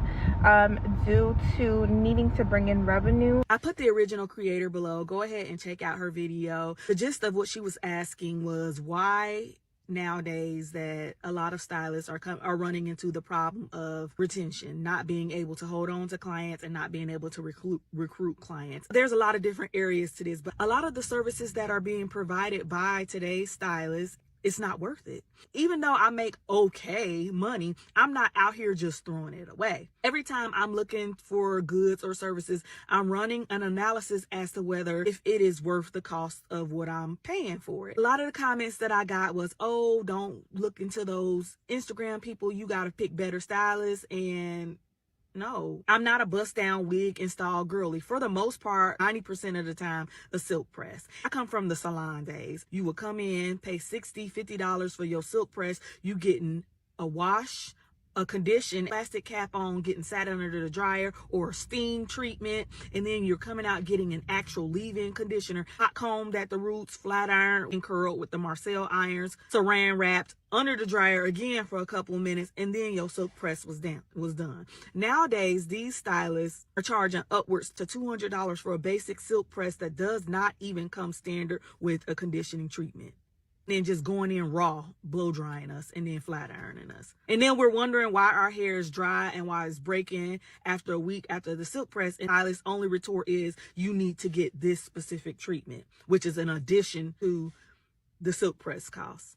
due to needing to bring in revenue. I put the original creator below. Go ahead and check out her video. The gist of what she was asking was why nowadays that a lot of stylists are running into the problem of retention, not being able to hold on to clients and not being able to recruit clients. There's a lot of different areas to this, but a lot of the services that are being provided by today's stylists, it's not worth it. Even though I make okay money, I'm not out here just throwing it away. Every time I'm looking for goods or services, I'm running an analysis as to whether if it is worth the cost of what I'm paying for it. A lot of the comments that I got was, oh, don't look into those Instagram people. You got to pick better stylists. And no, I'm not a bust down wig install girly. For the most part, 90% of the time, a silk press. I come from the salon days. You would come in, pay $60, $50 for your silk press. You getting a wash, a condition, plastic cap on, getting sat under the dryer, or a steam treatment, and then you're coming out getting an actual leave-in conditioner, hot combed at the roots, flat iron, and curled with the Marcel irons, saran wrapped under the dryer again for a couple of minutes, and then your silk press was done. Nowadays, these stylists are charging upwards to $200 for a basic silk press that does not even come standard with a conditioning treatment. Then just going in raw, blow drying us, and then flat ironing us. And then we're wondering why our hair is dry and why it's breaking after a week after the silk press. And stylist's only retort is, you need to get this specific treatment, which is an addition to the silk press cost.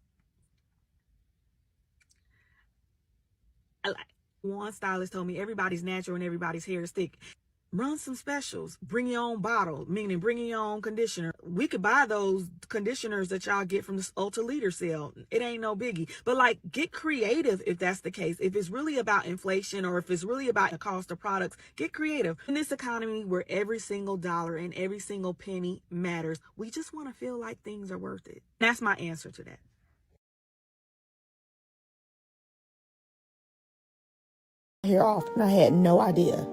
One stylist told me everybody's natural and everybody's hair is thick. Run some specials. Bring your own bottle, meaning bring your own conditioner. We could buy those conditioners that y'all get from the Ultra Leader sale. It ain't no biggie. But like, get creative if that's the case. If it's really about inflation or if it's really about the cost of products, get creative. In this economy where every single dollar and every single penny matters, we just want to feel like things are worth it. That's my answer to that. Hair off, and I had no idea.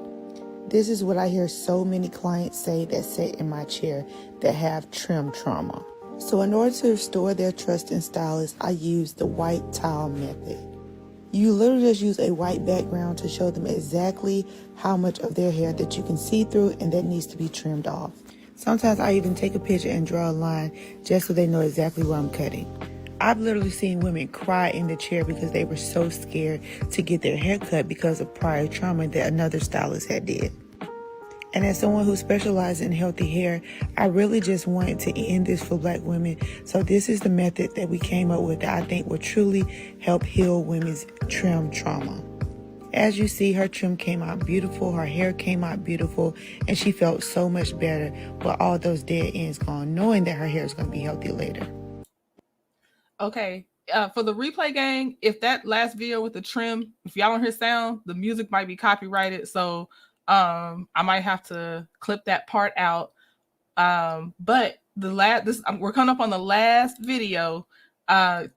This is what I hear so many clients say that sit in my chair that have trim trauma. So in order to restore their trust in stylists, I use the white tile method. You literally just use a white background to show them exactly how much of their hair that you can see through and that needs to be trimmed off. Sometimes I even take a picture and draw a line just so they know exactly where I'm cutting. I've literally seen women cry in the chair because they were so scared to get their hair cut because of prior trauma that another stylist had did. And as someone who specializes in healthy hair, I really just wanted to end this for Black women. So this is the method that we came up with that I think will truly help heal women's trim trauma. As you see, her trim came out beautiful, her hair came out beautiful, and she felt so much better with all those dead ends gone, knowing that her hair is going to be healthy later. Okay, for the replay gang, if that last video with the trim, if y'all don't hear sound, the music might be copyrighted, so I might have to clip that part out. But we're coming up on the last video. Shout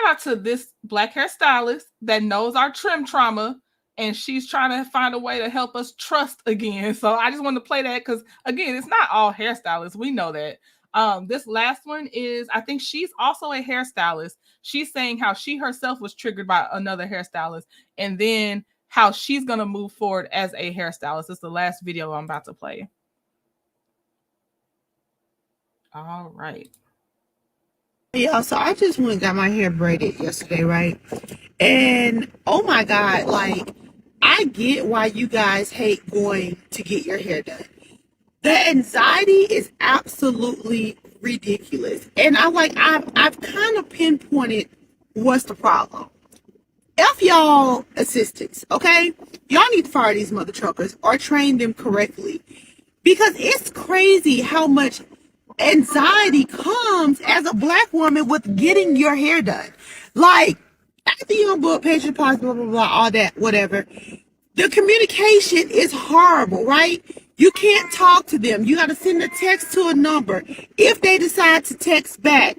out to this Black hairstylist that knows our trim trauma, and she's trying to find a way to help us trust again. So I just wanted to play that because again, it's not all hairstylists. We know that. This last one is, I think she's also a hairstylist. She's saying how she herself was triggered by another hairstylist, and then how she's going to move forward as a hairstylist. It's the last video I'm about to play. All right. Yeah, so I just went and got my hair braided yesterday, right? And oh my God, like, I get why you guys hate going to get your hair done. The anxiety is absolutely ridiculous. And I've kind of pinpointed what's the problem. F y'all assistants, okay? Y'all need to fire these mother truckers or train them correctly. Because it's crazy how much anxiety comes as a Black woman with getting your hair done. Like, after you're on book, patient pause, blah, blah, blah, all that, whatever. The communication is horrible, right? You can't talk to them. You got to send a text to a number. If they decide to text back,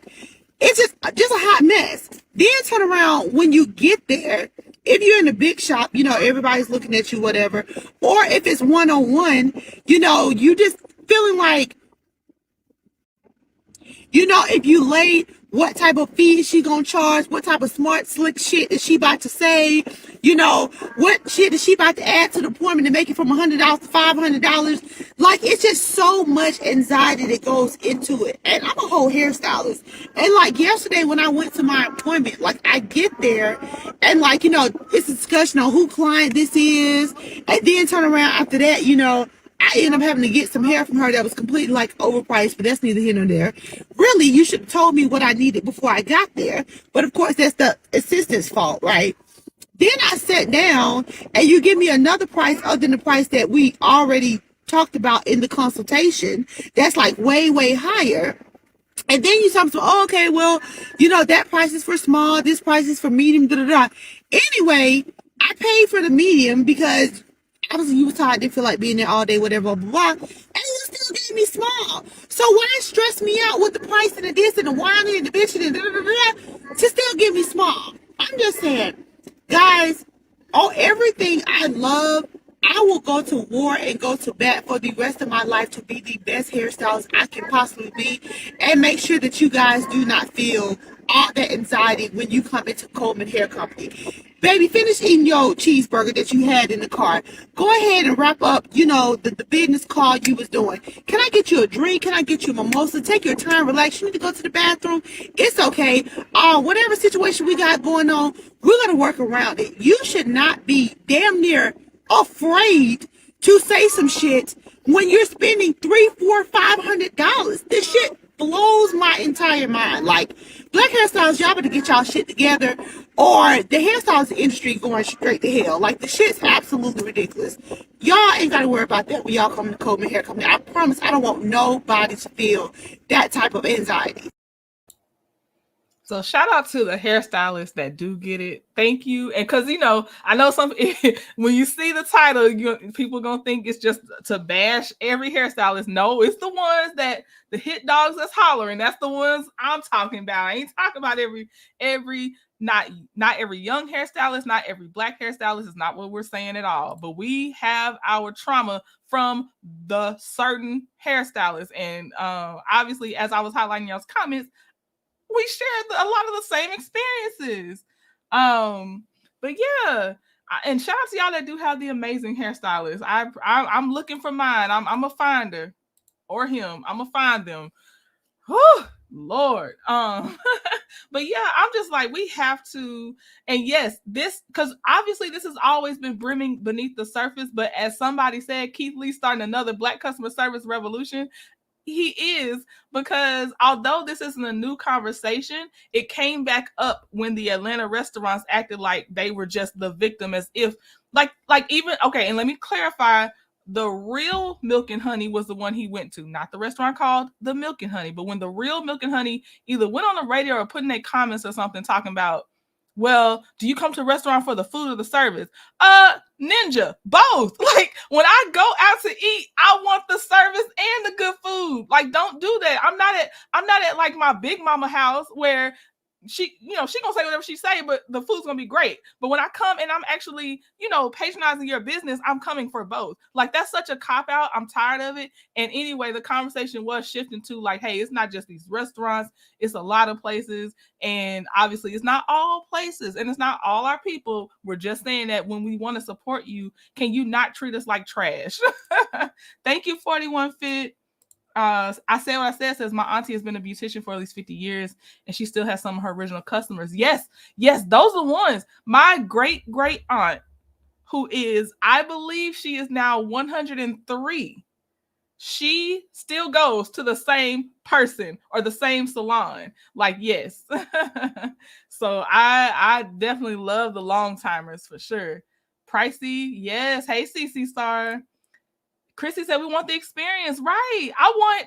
it's just a hot mess. Then turn around when you get there. If you're in a big shop, you know, everybody's looking at you, whatever. Or if it's one-on-one, you know, you just feeling like, you know, if you late, what type of fee is she gonna charge? What type of smart, slick shit is she about to say? You know, what shit is she about to add to the appointment to make it from $100 to $500? Like, it's just so much anxiety that goes into it. And I'm a whole hairstylist. And like yesterday when I went to my appointment, like I get there and like, you know, it's a discussion on who client this is. And then turn around after that, you know, I ended up having to get some hair from her that was completely like overpriced, but that's neither here nor there. Really, you should have told me what I needed before I got there. But of course, that's the assistant's fault, right? Then I sat down and you give me another price other than the price that we already talked about in the consultation. That's like way, way higher. And then you talk about, oh, okay, well, you know, that price is for small, this price is for medium, da da da. Anyway, I paid for the medium because obviously you was tired, didn't feel like being there all day, whatever, blah, blah, blah. And you still gave me small. So why stress me out with the price and the this and the whining and the bitching and da da da da to still give me small? I'm just saying, guys, on everything I love, I will go to war and go to bat for the rest of my life to be the best hairstylist I can possibly be and make sure that you guys do not feel all that anxiety when you come into Coleman Hair Company. Baby, finish eating your cheeseburger that you had in the car. Go ahead and wrap up, you know, the business call you was doing. Can I get you a drink? Can I get you a mimosa? Take your time, relax. You need to go to the bathroom. It's okay. Whatever situation we got going on, we're going to work around it. You should not be damn near afraid to say some shit when you're spending $300, $400, $500. This shit blows my entire mind. Like, black hairstylists, y'all better get y'all shit together, or the hairstyling industry going straight to hell. Like, the shit's absolutely ridiculous. Y'all ain't gotta worry about that when y'all come to Coleman Hair Company. I promise I don't want nobody to feel that type of anxiety. So shout out to the hairstylists that do get it. Thank you. And because, I know when you see the title, people going to think it's just to bash every hairstylist. No, it's the ones that the hit dogs that's hollering. That's the ones I'm talking about. I ain't talking about not every young hairstylist, not every black hairstylist is not what we're saying at all. But we have our trauma from the certain hairstylists. And obviously, as I was highlighting y'all's comments, we shared a lot of the same experiences. But yeah, and shout out to y'all that do have the amazing hairstylists. I'm looking for mine. I'm a finder, or him. I'm gonna find them. Whew, Lord. But yeah, I'm just like, we have to, and yes, this, because obviously this has always been brimming beneath the surface. But as somebody said, Keith Lee starting another Black customer service revolution. He is, because although this isn't a new conversation, it came back up when the Atlanta restaurants acted like they were just the victim, as if like even, okay, and let me clarify, the real Milk and Honey was the one he went to, not the restaurant called the Milk and Honey. But when the real Milk and Honey either went on the radio or put in their comments or something talking about, well, do you come to a restaurant for the food or the service? Ninja, both. Like, when I go out to eat, I want the service and the good food. Like, don't do that. I'm not at like my big mama house where she gonna say whatever she say, but the food's gonna be great. But when I come and I'm actually, patronizing your business, I'm coming for both. Like, that's such a cop-out. I'm tired of it. And anyway, the conversation was shifting to like, hey, it's not just these restaurants, it's a lot of places. And obviously it's not all places and it's not all our people. We're just saying that when we want to support you, can you not treat us like trash? Thank you, 41 Fit. I said what I said. Says my auntie has been a beautician for at least 50 years and she still has some of her original customers. Yes, those are the ones. My great aunt, who is, I believe she is now 103, she still goes to the same person or the same salon. Like, yes. So I definitely love the long timers for sure. Pricey, yes. Hey, CC Star. Chrissy said we want the experience, right? I want,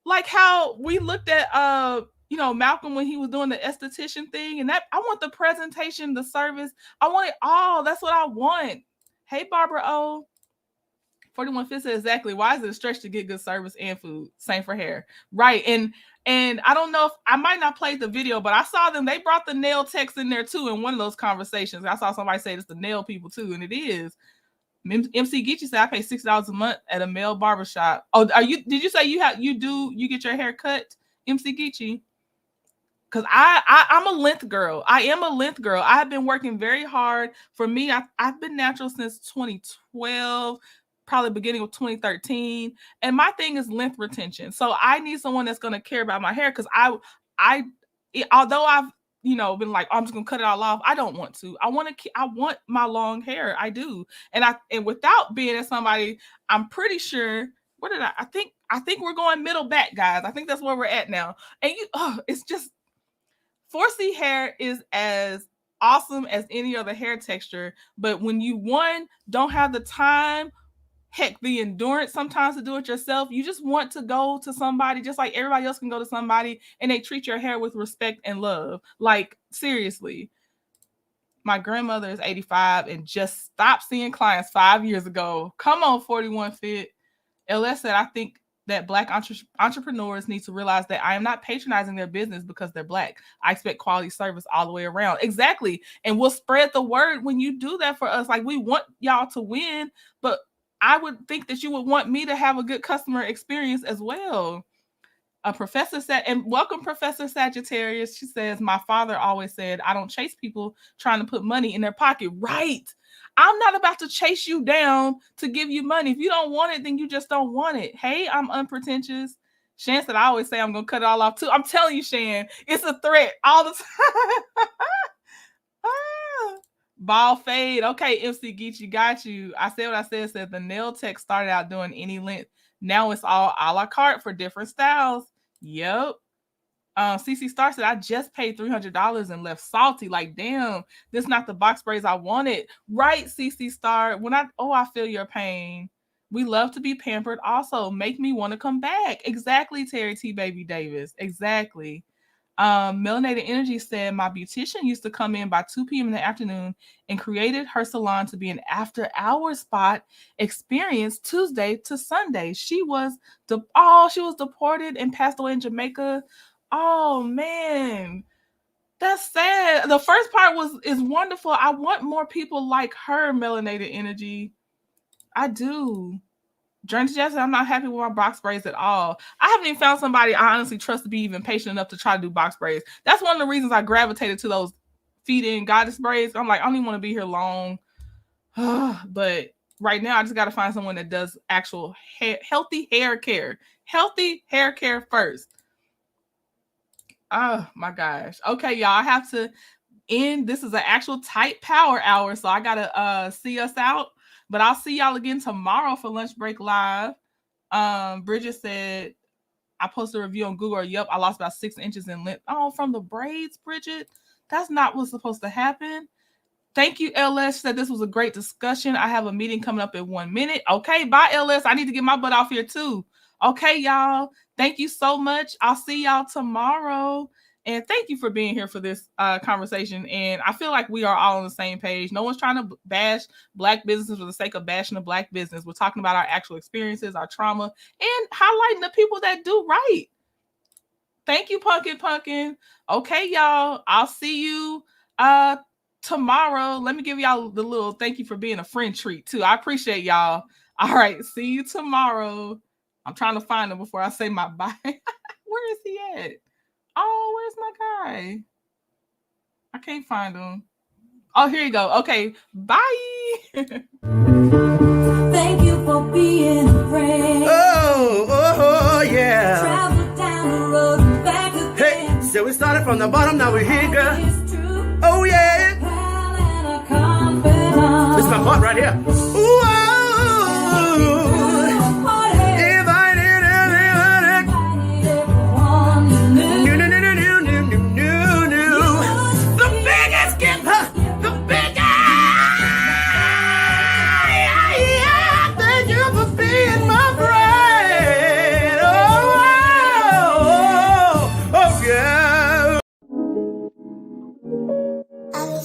like how we looked at Malcolm when he was doing the esthetician thing, and that I want the presentation, the service, I want it all. That's what I want. Hey, Barbara O. 41 Fit said exactly. Why is it a stretch to get good service and food? Same for hair, right? And I don't know if I might not play the video, but I saw them. They brought the nail techs in there too in one of those conversations. I saw somebody say it's the nail people too, and it is. MC Geechee said I pay $6 a month at a male barbershop. Oh, did you say you get your hair cut, MC Geechee? Because I'm a length girl. I am a length girl. I have been working very hard. For me, I've been natural since 2012, probably beginning of 2013. And my thing is length retention. So I need someone that's going to care about my hair, because although I've been like, oh, I'm just gonna cut it all off, I don't want to. I want my long hair. I do. And without being as somebody, I'm pretty sure, I think we're going middle back, guys. I think that's where we're at now. And it's just, 4C hair is as awesome as any other hair texture. But when you, don't have the time, heck, the endurance sometimes to do it yourself, you just want to go to somebody, just like everybody else can go to somebody, and they treat your hair with respect and love. Like, seriously. My grandmother is 85 and just stopped seeing clients 5 years ago. Come on, 41 Fit. LS said, I think that Black entrepreneurs need to realize that I am not patronizing their business because they're Black. I expect quality service all the way around. Exactly. And we'll spread the word when you do that for us. Like, we want y'all to win, but I would think that you would want me to have a good customer experience as well. Professor said, and welcome, Professor Sagittarius. She says, my father always said, I don't chase people trying to put money in their pocket. Right. I'm not about to chase you down to give you money. If you don't want it, then you just don't want it. Hey, I'm unpretentious. Shan said, I always say I'm going to cut it all off too. I'm telling you, Shan, it's a threat all the time. Ball fade. Okay, MC Geechee, got you. I said what I said. Said the nail tech started out doing any length. Now it's all a la carte for different styles. Yep. CC Star said, I just paid $300 and left salty. Like, damn, this not the box braids I wanted. Right, CC Star. I feel your pain. We love to be pampered. Also, make me want to come back. Exactly, Terry T. Baby Davis. Exactly. Melanated Energy said, my beautician used to come in by 2 p.m. in the afternoon and created her salon to be an after-hours spot experience Tuesday to Sunday. She was deported and passed away in Jamaica. Oh man, that's sad. The first part is wonderful. I want more people like her, Melanated Energy. I do. Journey Jackson, I'm not happy with my box braids at all. I haven't even found somebody I honestly trust to be even patient enough to try to do box braids. That's one of the reasons I gravitated to those feed-in goddess braids. I'm like, I don't even want to be here long. But right now, I just got to find someone that does actual healthy hair care. Healthy hair care first. Oh my gosh. Okay, y'all, I have to end. This is an actual tight power hour, so I got to see us out. But I'll see y'all again tomorrow for Lunch Break Live. Bridget said, I posted a review on Google. Yep, I lost about 6 inches in length. Oh, from the braids, Bridget? That's not what's supposed to happen. Thank you, LS. Said this was a great discussion. I have a meeting coming up in 1 minute. Okay, bye, LS. I need to get my butt off here too. Okay, y'all. Thank you so much. I'll see y'all tomorrow. And thank you for being here for this conversation. And I feel like we are all on the same page. No one's trying to bash Black businesses for the sake of bashing a Black business. We're talking about our actual experiences, our trauma, and highlighting the people that do right. Thank you, Pumpkin. Okay, y'all. I'll see you tomorrow. Let me give y'all the little thank you for being a friend treat, too. I appreciate y'all. All right. See you tomorrow. I'm trying to find him before I say my bye. Where is he at? Oh, where's my guy? I can't find him. Oh, here you go. Okay, bye. Thank you for being a friend. Oh, yeah. Travel down the road and back again. Hey, so we started from the bottom, now we're here, girl. Oh, yeah. This is my part right here. Ooh,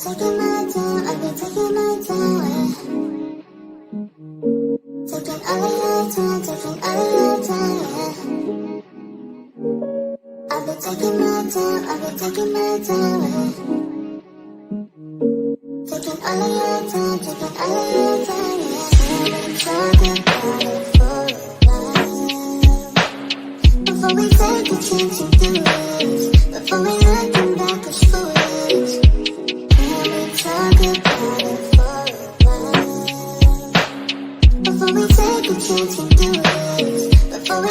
taking my time, I've been taking my time. Taking all of your time, taking all of your time. I've been taking my time, I've been taking my time. Taking all of your time, taking all of your time. I've been talking about it for a while. Before we take a chance and do it, before we looking back as foolish. Talk about it for a while. Before we take a chance and do it, before we